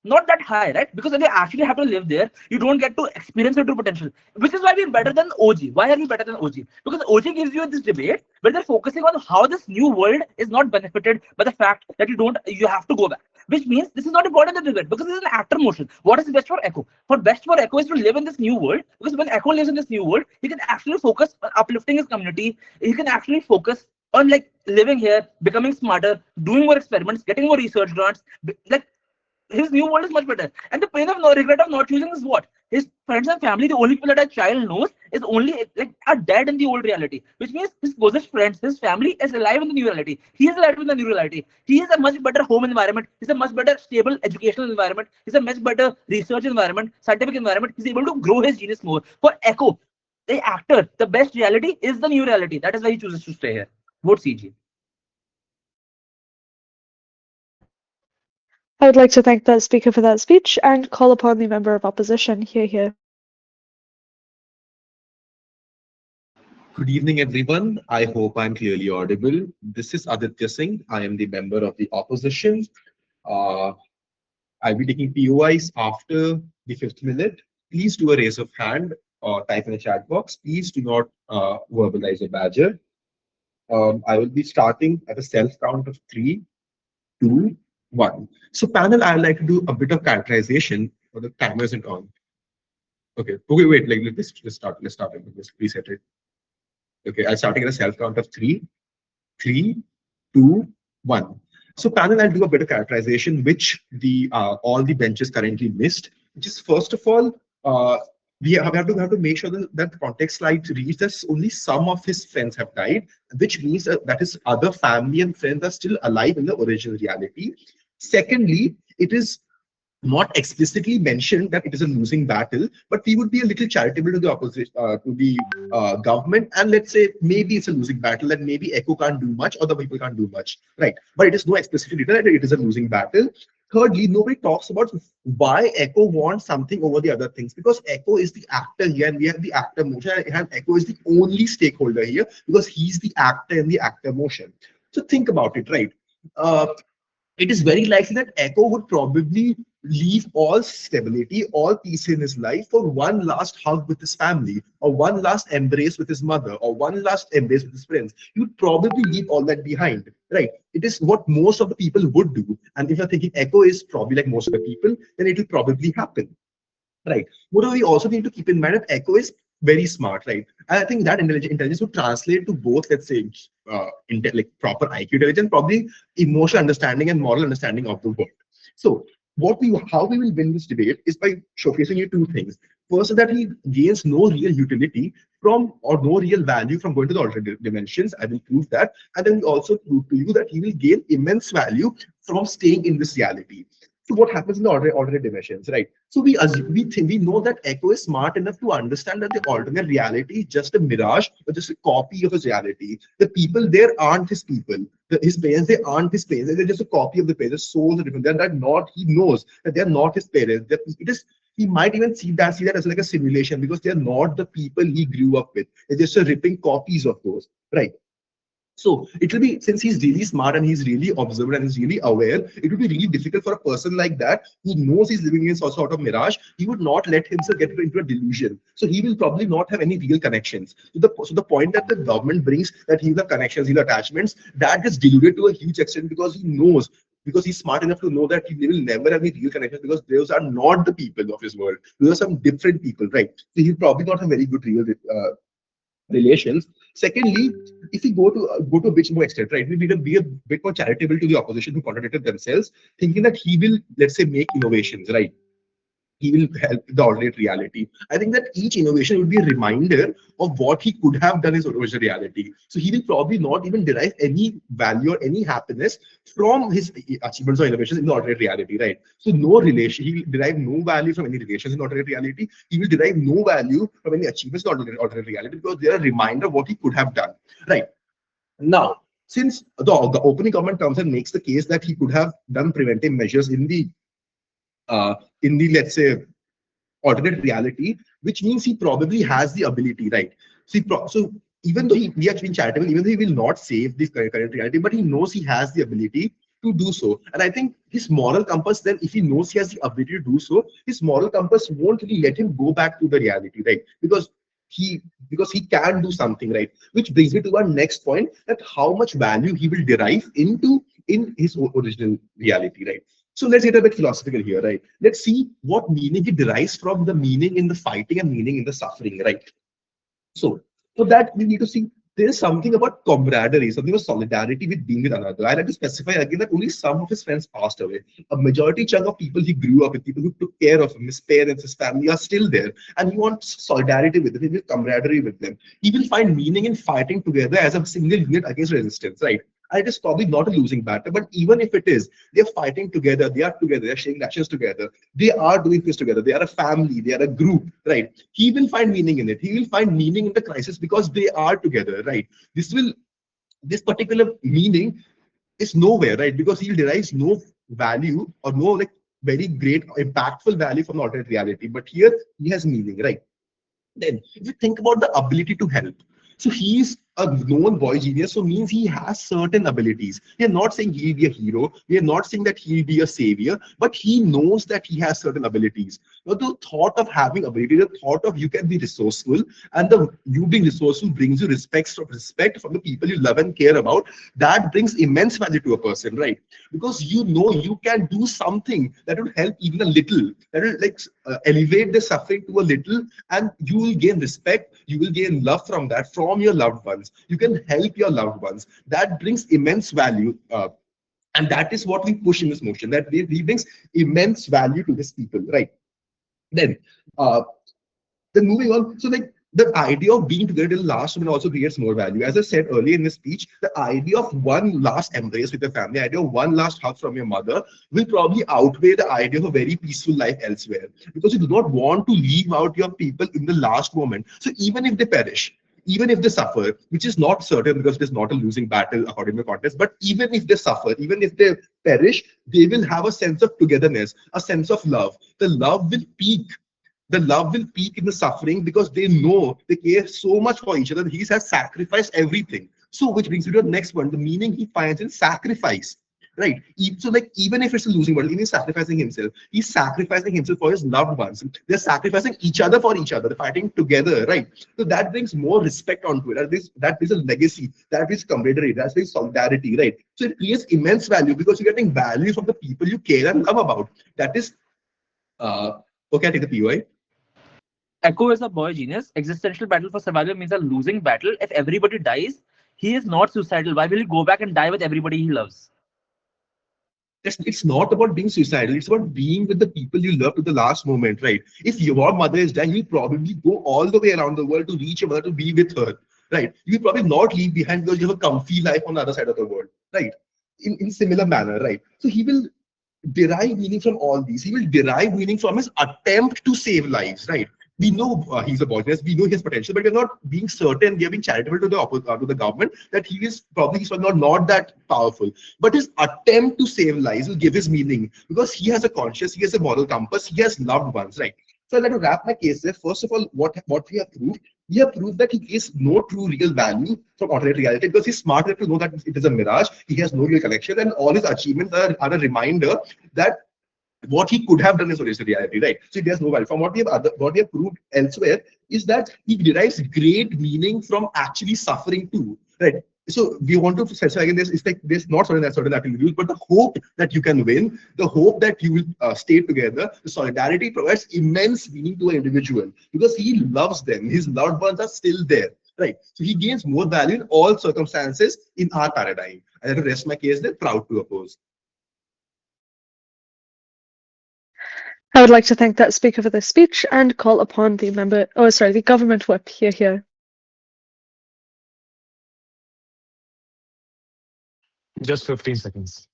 not that high, right? Because when you actually have to live there, you don't get to experience your true potential, which is why we're better than OG. Why are we better than OG? Because OG gives you this debate where they're focusing on how this new world is not benefited by the fact that you have to go back, which means this is not important in the debate because this is an actor motion. What is best for Ekko? For best for Ekko is to live in this new world, because when Ekko lives in this new world, he can actually focus on uplifting his community. He can actually focus on like living here, becoming smarter, doing more experiments, getting more research grants, like his new world is much better. And the pain of no regret of not choosing is what? His friends and family, the only people that a child knows, is only like are dead in the old reality. Which means his closest friends, his family is alive in the new reality. He is alive in the new reality. He is a much better home environment. He's a much better stable educational environment. He's a much better research environment, scientific environment. He's able to grow his genius more. For Ekko, the actor, the best reality is the new reality. That is why he chooses to stay here. Vote CG. I would like to thank the speaker for that speech and call upon the member of opposition. Hear, hear. Good evening, everyone. I hope I'm clearly audible. This is Aditya Singh. I am the member of the opposition. I'll be taking POIs after the 5th minute. Please do a raise of hand or type in the chat box. Please do not verbalize a badger. I will be starting at a self count of 3, 2, 1. So panel, I would like to do a bit of characterization for the timer isn't on. Okay, wait, like let's start it. Let's reset it. Okay, I'll start at a self count of 3, 3, 2, 1. So panel, I'll do a bit of characterization, which the all the benches currently missed, which is first of all, we have to make sure that the context slide reads that only some of his friends have died, which means that his other family and friends are still alive in the original reality. Secondly, it is not explicitly mentioned that it is a losing battle, but we would be a little charitable to the opposition, to the government, and let's say maybe it's a losing battle, and maybe Ekko can't do much, or the people can't do much, right? But it is no explicitly written that it is a losing battle. Thirdly, nobody talks about why Ekko wants something over the other things, because Ekko is the actor here, and we have the actor motion, and Ekko is the only stakeholder here because he's the actor in the actor motion. So think about it, right? It is very likely that Ekko would probably leave all stability, all peace in his life for one last hug with his family, or one last embrace with his mother, or one last embrace with his friends. He would probably leave all that behind, right? It is what most of the people would do. And if you're thinking Ekko is probably like most of the people, then it will probably happen. Right. What we also need to keep in mind that Ekko is very smart, right? And I think that intelligence would translate to both, let's say, like proper IQ intelligence, probably emotional understanding and moral understanding of the world. So how we will win this debate is by showcasing you two things. First is that he gains no real utility from, or no real value from going to the alternate dimensions. I will prove that. And then we also prove to you that he will gain immense value from staying in this reality. So what happens in the alternate dimensions, right? So we know that Ekko is smart enough to understand that the alternate reality is just a mirage or just a copy of his reality. The people there aren't his people. His parents, they aren't his parents. They're just a copy of the parents. The souls are different. They're not. He knows that they're not his parents. He might even see that as like a simulation, because they're not the people he grew up with. They're just ripping copies of those, right? So it will be, since he's really smart and he's really observant and he's really aware, it would be really difficult for a person like that who knows he's living in some sort of mirage. He would not let himself get into a delusion. So he will probably not have any real connections. So the point that the government brings, that he'll have connections, he'll have attachments, that gets diluted to a huge extent because he knows, because he's smart enough to know that he will never have any real connections, because those are not the people of his world. Those are some different people, right? So he'll probably not have very good real relations. Secondly, if we go to a bit more extent, right, we need to be a bit more charitable to the opposition who contradicted themselves, thinking that he will, let's say, make innovations, right? He will help the alternate reality. I think that each innovation would be a reminder of what he could have done in his original reality. So he will probably not even derive any value or any happiness from his achievements or innovations in the alternate reality, right? So no relation, he will derive no value from any relations in alternate reality. He will derive no value from any achievements in alternate reality, because they are a reminder of what he could have done, right? Now, since the opening comment comes and makes the case that he could have done preventive measures in the, let's say, alternate reality, which means he probably has the ability, right? So even though we are being charitable, even though he will not save this current reality, but he knows he has the ability to do so. And I think his moral compass, then, if he knows he has the ability to do so, his moral compass won't really let him go back to the reality, right? He because he can do something, right? Which brings me to our next point, that how much value he will derive in his original reality, right? So let's get a bit philosophical here, right? Let's see what meaning he derives from the meaning in the fighting and meaning in the suffering, right? So for that, we need to see there's something about camaraderie, something about solidarity with being with another. I like to specify again that only some of his friends passed away. A majority chunk of people he grew up with, people who took care of him, his parents, his family, are still there. And he wants solidarity with them, he wants camaraderie with them. He will find meaning in fighting together as a single unit against resistance, right? And it is probably not a losing battle, but even if it is, they're fighting together, they're sharing actions together, they are doing things together, they are a family, they are a group, right? He will find meaning in it. He will find meaning in the crisis because they are together, right? This particular meaning is nowhere, right? Because he derives no value or no like very great impactful value from the alternate reality. But here he has meaning, right? Then if you think about the ability to help, so he's a known boy genius, so means he has certain abilities. We are not saying he'll be a hero, we are not saying that he'll be a savior, but he knows that he has certain abilities. Now the thought of having ability, the thought of you can be resourceful, and the you being resourceful brings you respect from the people you love and care about, that brings immense value to a person, right? Because you know you can do something that will help even a little, that will like elevate the suffering to a little, and you will gain respect, you will gain love from that, from your loved ones. You can help your loved ones. That brings immense value. And that is what we push in this motion, that he brings immense value to his people, right? Then, uh, then moving on. So like the idea of being together till the last moment also creates more value. As I said earlier in this speech, the idea of one last embrace with the family, the idea of one last hug from your mother will probably outweigh the idea of a very peaceful life elsewhere, because you do not want to leave out your people in the last moment. So even if they perish, even if they suffer, which is not certain because it is not a losing battle according to the contest, but even if they suffer, even if they perish, they will have a sense of togetherness, a sense of love. The love will peak in the suffering, because they know they care so much for each other. He has sacrificed everything. So which brings me to the next one, the meaning he finds in sacrifice, right? So like even if it's a losing battle, even he's sacrificing himself for his loved ones. They're sacrificing each other for each other. They're fighting together, right? So that brings more respect onto it. That is a legacy, that is camaraderie, that is solidarity, right? So it creates immense value, because you're getting value from the people you care and love about. That is okay, I take the POI. Ekko is a boy genius. Existential battle for survival means a losing battle. If everybody dies, he is not suicidal. Why will he go back and die with everybody he loves? It's not about being suicidal. It's about being with the people you love to the last moment, right? If your mother is dying, you'll probably go all the way around the world to reach your mother, to be with her, right? You'll probably not leave behind because you have a comfy life on the other side of the world, right? In similar manner, right? So he will derive meaning from all these. He will derive meaning from his attempt to save lives, right? We know he's a botanist, we know his potential, but we're not being certain, we are being charitable to the government, that he's not that powerful. But his attempt to save lives will give his meaning, because he has a conscience, he has a moral compass, he has loved ones, right? So I'd like to wrap my case there. First of all, what we have proved, We have proved that he is no true real value from alternate reality because he's smart enough to know that it is a mirage. He has no real connection, and all his achievements are a reminder that what he could have done is original reality, right? So there's no value. From what we have proved elsewhere is that he derives great meaning from actually suffering too, right? So we want to specify again, it's like there's not certain that will use, but the hope that you can win, the hope that you will stay together, the solidarity provides immense meaning to an individual because he loves them. His loved ones are still there, right? So he gains more value in all circumstances in our paradigm. And to rest my case, they're proud to oppose. I would like to thank that speaker for this speech and call upon the government whip here. Just 15 seconds.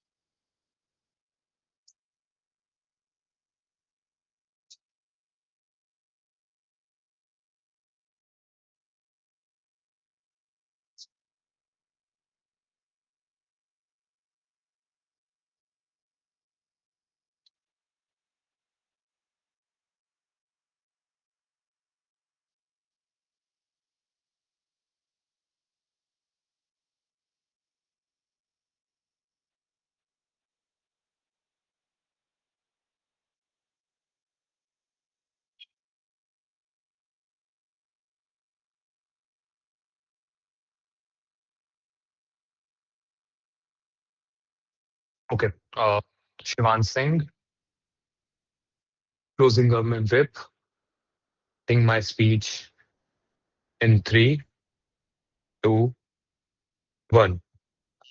Okay. Shivansh Singh, closing government whip, think my speech in three, two, one.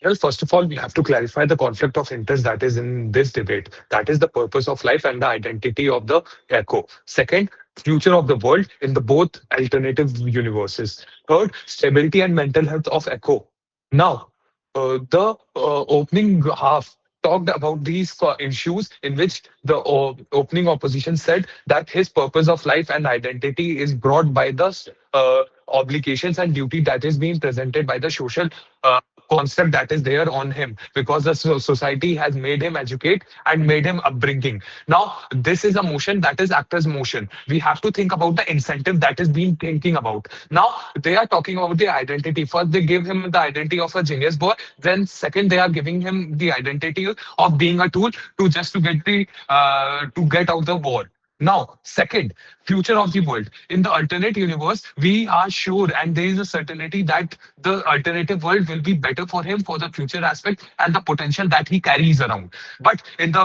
Well, first of all, we have to clarify the conflict of interest that is in this debate. That is the purpose of life and the identity of the Ekko. Second, future of the world in the both alternative universes. Third, stability and mental health of Ekko. Now, the opening half talked about these issues in which the opening opposition said that his purpose of life and identity is brought by the obligations and duty that is being presented by the social concept that is there on him because the society has made him educate and made him upbringing. Now, this is a motion that is actor's motion. We have to think about the incentive that is being thinking about. Now, they are talking about the identity. First, they give him the identity of a genius boy. Then, second, they are giving him the identity of being a tool to just to get out the war. Now, second, future of the world. In the alternate universe, we are sure and there is a certainty that the alternative world will be better for him for the future aspect and the potential that he carries around. But in the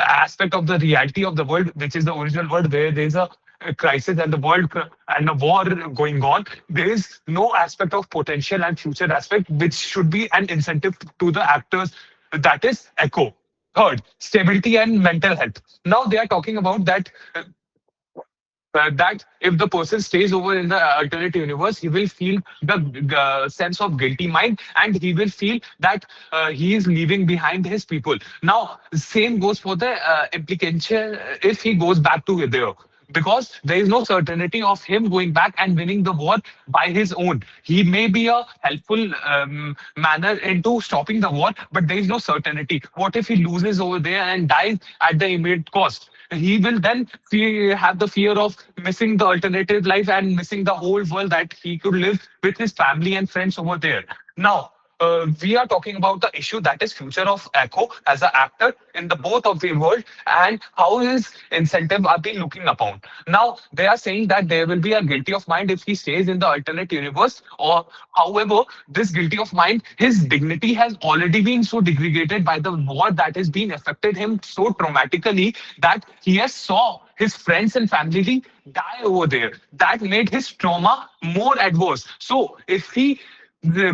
aspect of the reality of the world, which is the original world where there is a crisis and the and a war going on, there is no aspect of potential and future aspect which should be an incentive to the actors. That is Echo. Third, stability and mental health. Now they are talking about that if the person stays over in the alternate universe, he will feel the sense of guilty mind and he will feel that he is leaving behind his people. Now, same goes for the implication if he goes back to there. Because there is no certainty of him going back and winning the war by his own. He may be a helpful manner into stopping the war, but there is no certainty. What if he loses over there and dies at the immediate cost? He will then have the fear of missing the alternative life and missing the whole world that he could live with his family and friends over there. Now, we are talking about the issue that is future of Echo as an actor in the both of the world and how his incentive are being looking upon. Now they are saying that there will be a guilty of mind if he stays in the alternate universe. Or however, this guilty of mind, his dignity has already been so degraded by the war that has been affected him so traumatically that he has saw his friends and family die over there. That made his trauma more adverse. So if he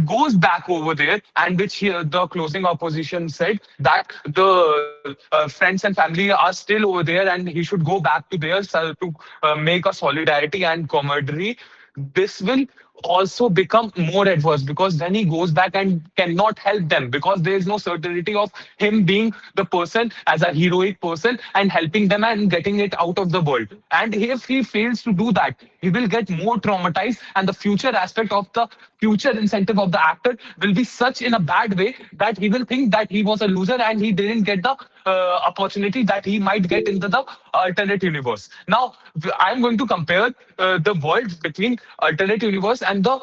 goes back over there and which the closing opposition said that the friends and family are still over there and he should go back to there to make a solidarity and camaraderie. This will also become more adverse, because then he goes back and cannot help them, because there is no certainty of him being the person as a heroic person and helping them and getting it out of the world. And if he fails to do that, he will get more traumatized, and the future aspect of the future incentive of the actor will be such in a bad way that he will think that he was a loser and he didn't get the opportunity that he might get into the alternate universe. Now, I'm going to compare the world between alternate universe and the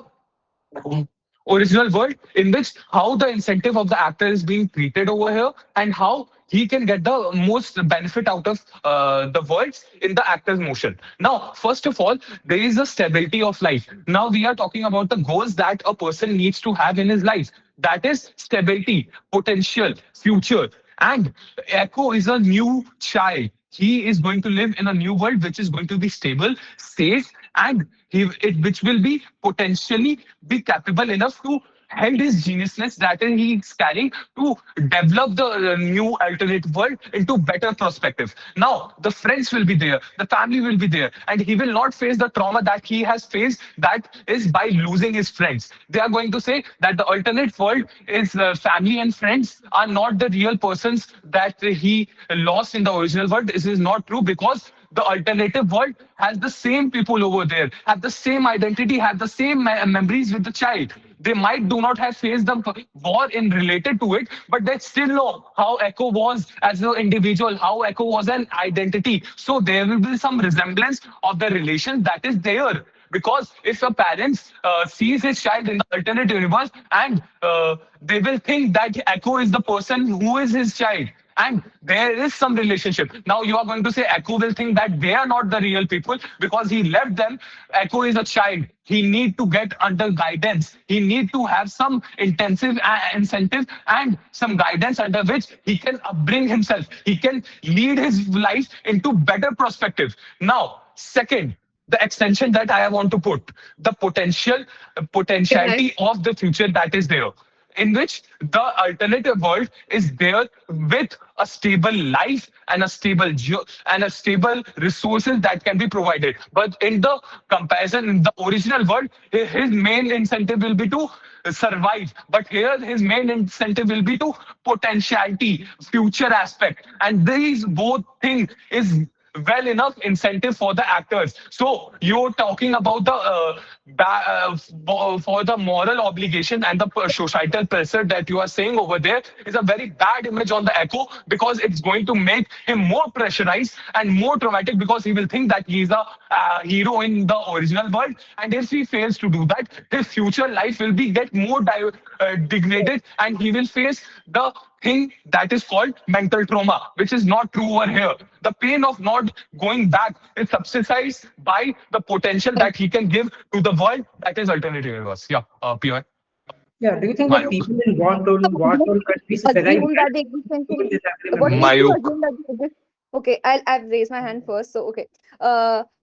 original world, in which how the incentive of the actor is being treated over here and how he can get the most benefit out of the worlds in the actor's motion. Now, first of all, there is a stability of life. Now we are talking about the goals that a person needs to have in his life. That is stability, potential, future. And Ekko is a new child. He is going to live in a new world which is going to be stable, safe, and which will be potentially be capable enough to held his geniusness that he's carrying to develop the new alternate world into better perspective. Now, the friends will be there, the family will be there, and he will not face the trauma that he has faced, that is by losing his friends. They are going to say that the alternate world is family and friends are not the real persons that he lost in the original world. This is not true, because the alternative world has the same people over there, have the same identity, have the same memories with the child. They might do not have faced the war in related to it, but they still know how Ekko was as an individual, how Ekko was an identity. So there will be some resemblance of the relation that is there. Because if a parent sees his child in the alternate universe, and they will think that Ekko is the person who is his child, and there is some relationship. Now you are going to say Ekko will think that they are not the real people because he left them. Ekko is a child. He need to get under guidance. He need to have some intensive incentive and some guidance under which he can upbring himself. He can lead his life into better perspective. Now, second, the extension that I want to put, the potentiality of the future that is there, in which the alternative world is there with a stable life and a stable and a stable resources that can be provided. But in the comparison, in the original world, his main incentive will be to survive. But here, his main incentive will be to potentiality, future aspect, and these both things is well enough incentive for the actors. So you're talking about the for the moral obligation and the societal pressure that you are saying over there is a very bad image on the Ekko, because it's going to make him more pressurized and more traumatic, because he will think that he's a hero in the original world, and if he fails to do that, his future life will be get more degraded, and he will face the thing that is called mental trauma, which is not true over here. The pain of not going back is subsidized by the potential that he can give to the world that is alternative universe. Yeah, PY. Yeah, do you think that Mayukh. people in war-torn countries survive Assume that the even existential. this happening on What Earth? makes you Mayukh. assume that okay, I've raised my hand first. So okay.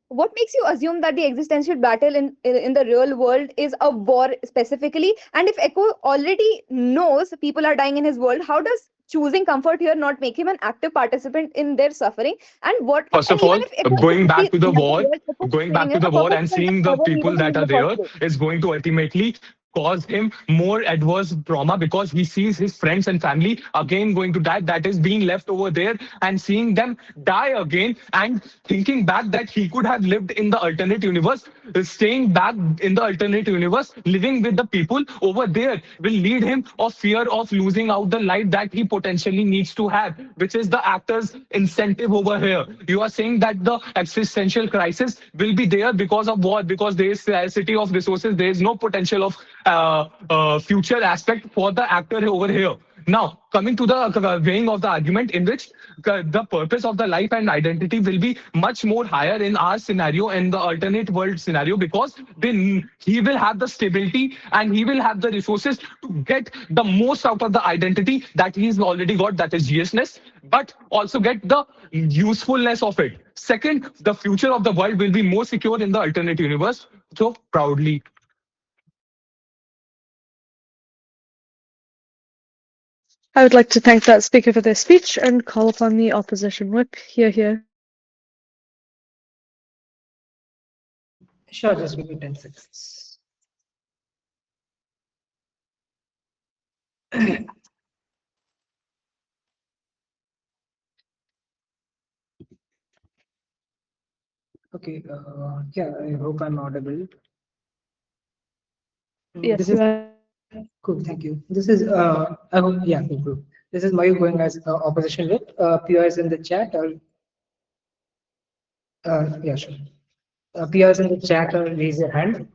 What makes you assume that the existential battle in the real world is a war specifically? And if Ekko already knows people are dying in his world, how does choosing comfort here not make him an active participant in their suffering? And what? First And of even all, if Ekko going is back to the like war, Ekko is going saying back here, to the a war purpose and might seeing the never people needed him that in are the first there place. is going to ultimately cause him more adverse trauma, because he sees his friends and family again going to die, that is being left over there, and seeing them die again, and thinking back that he could have lived in the alternate universe, staying back in the alternate universe, living with the people over there will lead him of fear of losing out the life that he potentially needs to have, which is the actor's incentive over here. You are saying that the existential crisis will be there because of what? Because there is scarcity of resources. There is no potential of future aspect for the actor over here. Now, coming to the weighing of the argument, in which the purpose of the life and identity will be much more higher in our scenario and the alternate world scenario, because then he will have the stability and he will have the resources to get the most out of the identity that he's already got, that is GSness, but also get the usefulness of it. Second, the future of the world will be more secure in the alternate universe. So proudly. I would like to thank that speaker for their speech and call upon the opposition whip. Hear, hear. Sure, just give me 10 seconds. Okay. Yeah, I hope I'm audible. Yes, This you is are. cool. Thank you. This is I hope, yeah, cool. This is Mayukh going as opposition with PRs in the chat or yeah, sure. PRs in the chat or raise your hand.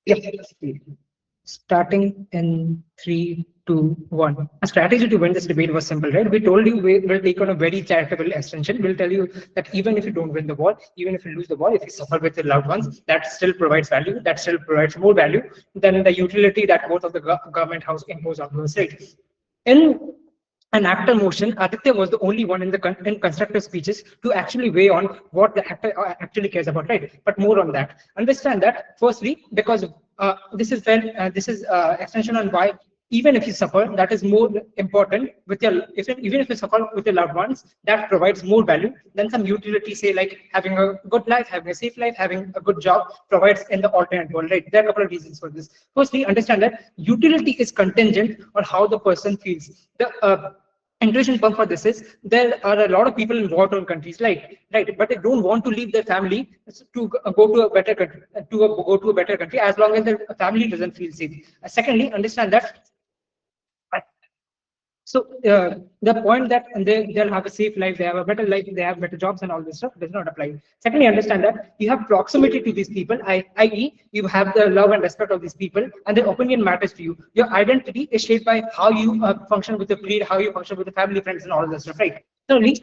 Yep. Starting in 3, 2, 1. A strategy to win this debate was simple, right? We told you we will take on a very charitable extension. We'll tell you that even if you don't win the war, even if you lose the war, if you suffer with your loved ones, that still provides value. That still provides more value than the utility that both of the government house impose on the state. In an actor motion, Aditya was the only one in the in constructive speeches to actually weigh on what the actor actually cares about, right? But more on that. Understand that firstly, because this is when this is extension on why even if you suffer, that is more important with your even if you suffer with your loved ones, that provides more value than some utility, say like having a good life, having a safe life, having a good job provides in the alternate world, right? There are a couple of reasons for this. Firstly, understand that utility is contingent on how the person feels. The intuition pump for this is there are a lot of people in war-torn countries, right, but they don't want to leave their family to go to a better country, go to a better country as long as their family doesn't feel safe. Secondly, understand that so the point that they'll have a safe life, they have a better life, they have better jobs and all this stuff does not apply. Secondly, understand that you have proximity to these people, i.e. you have the love and respect of these people and their opinion matters to you. Your identity is shaped by how you function with the breed, how you function with the family, friends and all this stuff, right? Thirdly,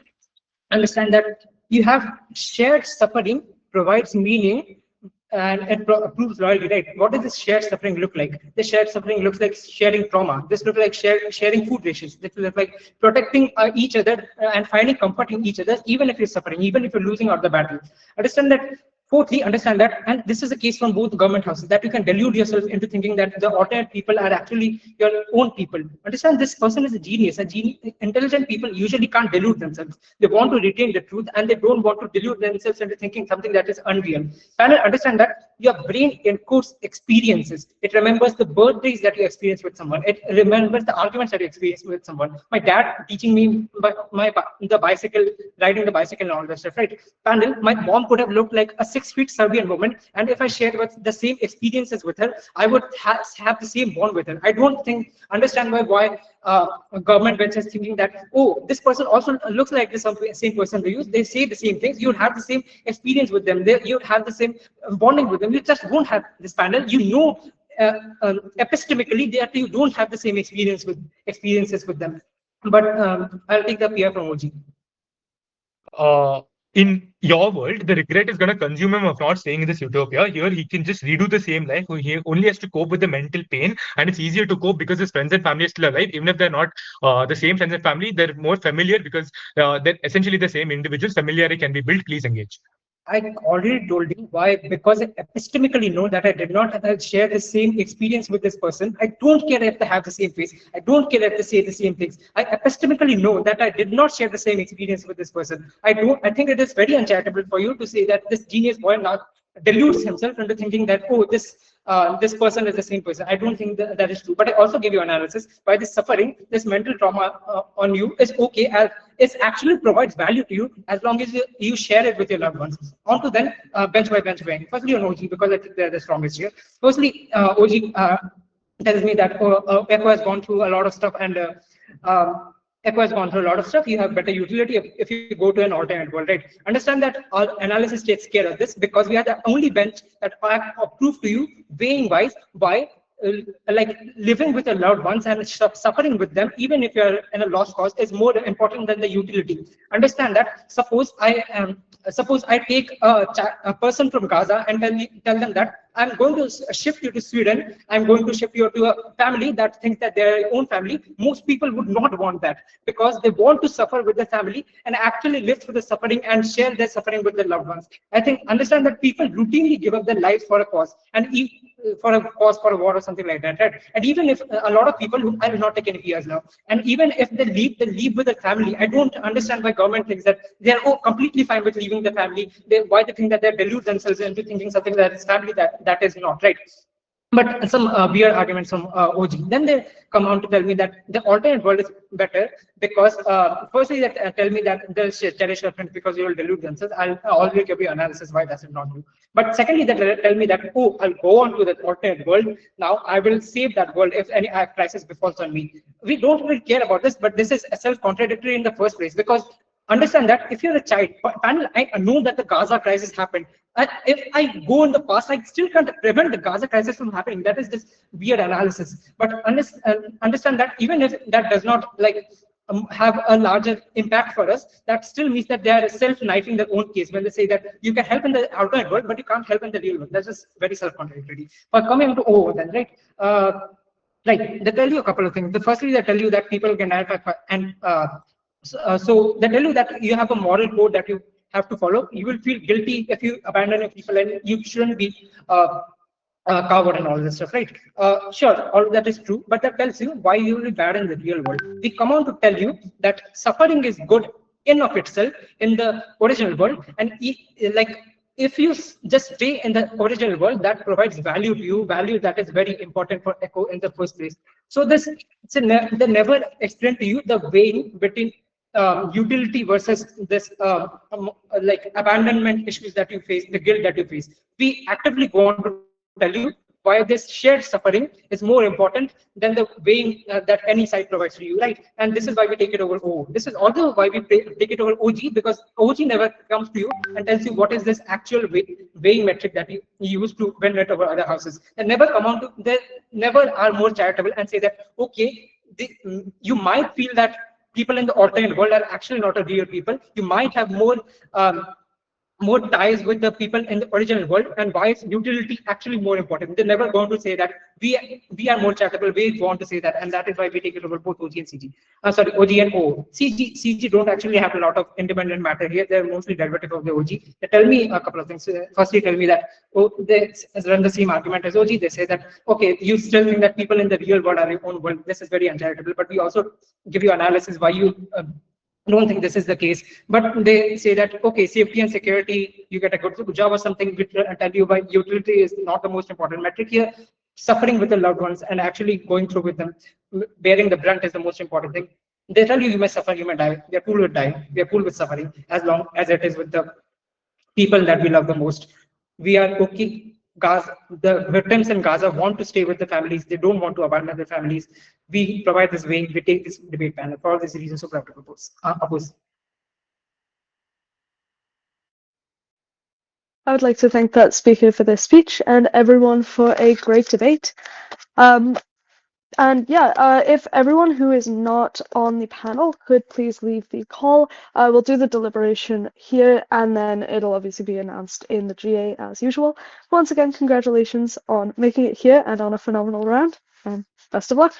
understand that you have shared suffering provides meaning and it proves loyalty, right? What does this shared suffering look like? The shared suffering looks like sharing trauma. This looks like sharing food rations. This looks like protecting each other and finding comfort in each other, even if you're suffering, even if you're losing out the battle. Understand that. Fourthly, understand that, and this is a case from both government houses, that you can delude yourself into thinking that the alternate people are actually your own people. Understand this person is a genius. Intelligent people usually can't delude themselves. They want to retain the truth and they don't want to delude themselves into thinking something that is unreal. Panel, understand that your brain encodes experiences. It remembers the birthdays that you experience with someone. It remembers the arguments that you experience with someone. My dad teaching me the bicycle, riding the bicycle and all that stuff, right? Panel, my mom could have looked like a 6 feet Serbian woman, and if I shared the same experiences with her, I would have the same bond with her. I don't understand why government bench is thinking that, oh, this person also looks like the same person to you. They say the same things. You have the same experience with them. You have the same bonding with them. You just won't have this panel. Epistemically that you don't have the same experiences with them. But I'll take the PR from OG. In your world, the regret is going to consume him of not staying in this utopia. Here, he can just redo the same life. He only has to cope with the mental pain, and it's easier to cope because his friends and family are still alive. Even if they're not the same friends and family, they're more familiar because they're essentially the same individuals. Familiarity can be built. Please engage. I already told you why, because I epistemically know that I did not share the same experience with this person. I don't care if they have the same face. I don't care if they say the same things. I epistemically know that I did not share the same experience with this person. I think it is very uncharitable for you to say that this genius boy now deludes himself into thinking that, oh, this person is the same person. I don't think that is true. But I also give you analysis why this suffering, this mental trauma on you is okay, as it actually provides value to you as long as you share it with your loved ones. On to then bench by bench weighing. Firstly on OG, because I think they're the strongest here. Firstly, OG tells me that Ekko has gone through a lot of stuff and Ekko has gone through a lot of stuff. You have better utility if you go to an alternate world, right? Understand that our analysis takes care of this because we are the only bench that prove to you weighing wise why like living with your loved ones and suffering with them, even if you're in a lost cause, is more important than the utility. Understand that. Suppose I take a person from Gaza and tell them that I'm going to shift you to Sweden. I'm going to shift you to a family that thinks that they're their own family. Most people would not want that because they want to suffer with their family and actually live through the suffering and share their suffering with their loved ones. I think understand that people routinely give up their lives for a cause and for a war or something like that, right? And even if a lot of people who I will not take any PRs now, and even if they leave with their family, I don't understand why government thinks that they are completely fine with leaving the family. Why they think that they delude themselves into thinking something that is family that is not, right? but some weird arguments from OG. Then they come on to tell me that the alternate world is better because firstly that tell me that they'll cherish your friends because you will delude themselves. I'll already give you analysis why does it not do. But secondly, that tell me that I'll go on to that alternate world. Now I will save that world if any crisis befalls on me. We don't really care about this, but this is self-contradictory in the first place because understand that if you're a child, panel, I know that the Gaza crisis happened. If I go in the past, I still can't prevent the Gaza crisis from happening. That is this weird analysis. But understand that even if that does not have a larger impact for us, that still means that they are self-knifing their own case when they say that you can help in the alternate world, but you can't help in the real world. That's just very self-contradictory. But coming to O then, right? Right, they tell you a couple of things. Firstly, they tell you that people can and so they tell you that you have a moral code that you have to follow. You will feel guilty if you abandon your people, and you shouldn't be coward and all this stuff, right? Sure, all of that is true, but that tells you why you will be bad in the real world. We come on to tell you that suffering is good in of itself in the original world, and if you just stay in the original world, that provides value to you, value that is very important for Ekko in the first place. So they never explain to you the way between utility versus this abandonment issues that you face, the guilt that you face. We actively go on to tell you why this shared suffering is more important than the weighing that any side provides to you, right? And this is why we take it over O. This is also why we take it over OG, because OG never comes to you and tells you what is this actual weighing metric that you use to win it over other houses. They never come on to, they never are more charitable and say that, okay, you might feel that people in the alternate world are actually not a real people. You might have more ties with the people in the original world, and why is utility actually more important? They're never going to say that we are more charitable. We want to say that, and that is why we take it over both OG and CG. Sorry, OG and O. CG don't actually have a lot of independent matter here. They're mostly derivative of the OG. They tell me a couple of things. Firstly, tell me that they run the same argument as OG. They say that okay, you still think that people in the real world are your own world. This is very uncharitable, but we also give you analysis why you don't think this is the case, but they say that okay, safety and security, you get a good job or something. We tell you why utility is not the most important metric here. Suffering with the loved ones and actually going through with them, bearing the brunt is the most important thing. They tell you may suffer, you may die. They're cool with dying. They're cool with suffering as long as it is with the people that we love the most. We are okay. Gaza, the victims in Gaza want to stay with the families. They don't want to abandon their families. We provide this way. We take this debate panel for all these reasons. So, oppose. I would like to thank that speaker for their speech and everyone for a great debate. And yeah, if everyone who is not on the panel could please leave the call, we'll do the deliberation here, and then it'll obviously be announced in the GA as usual. Once again, congratulations on making it here and on a phenomenal round, and best of luck.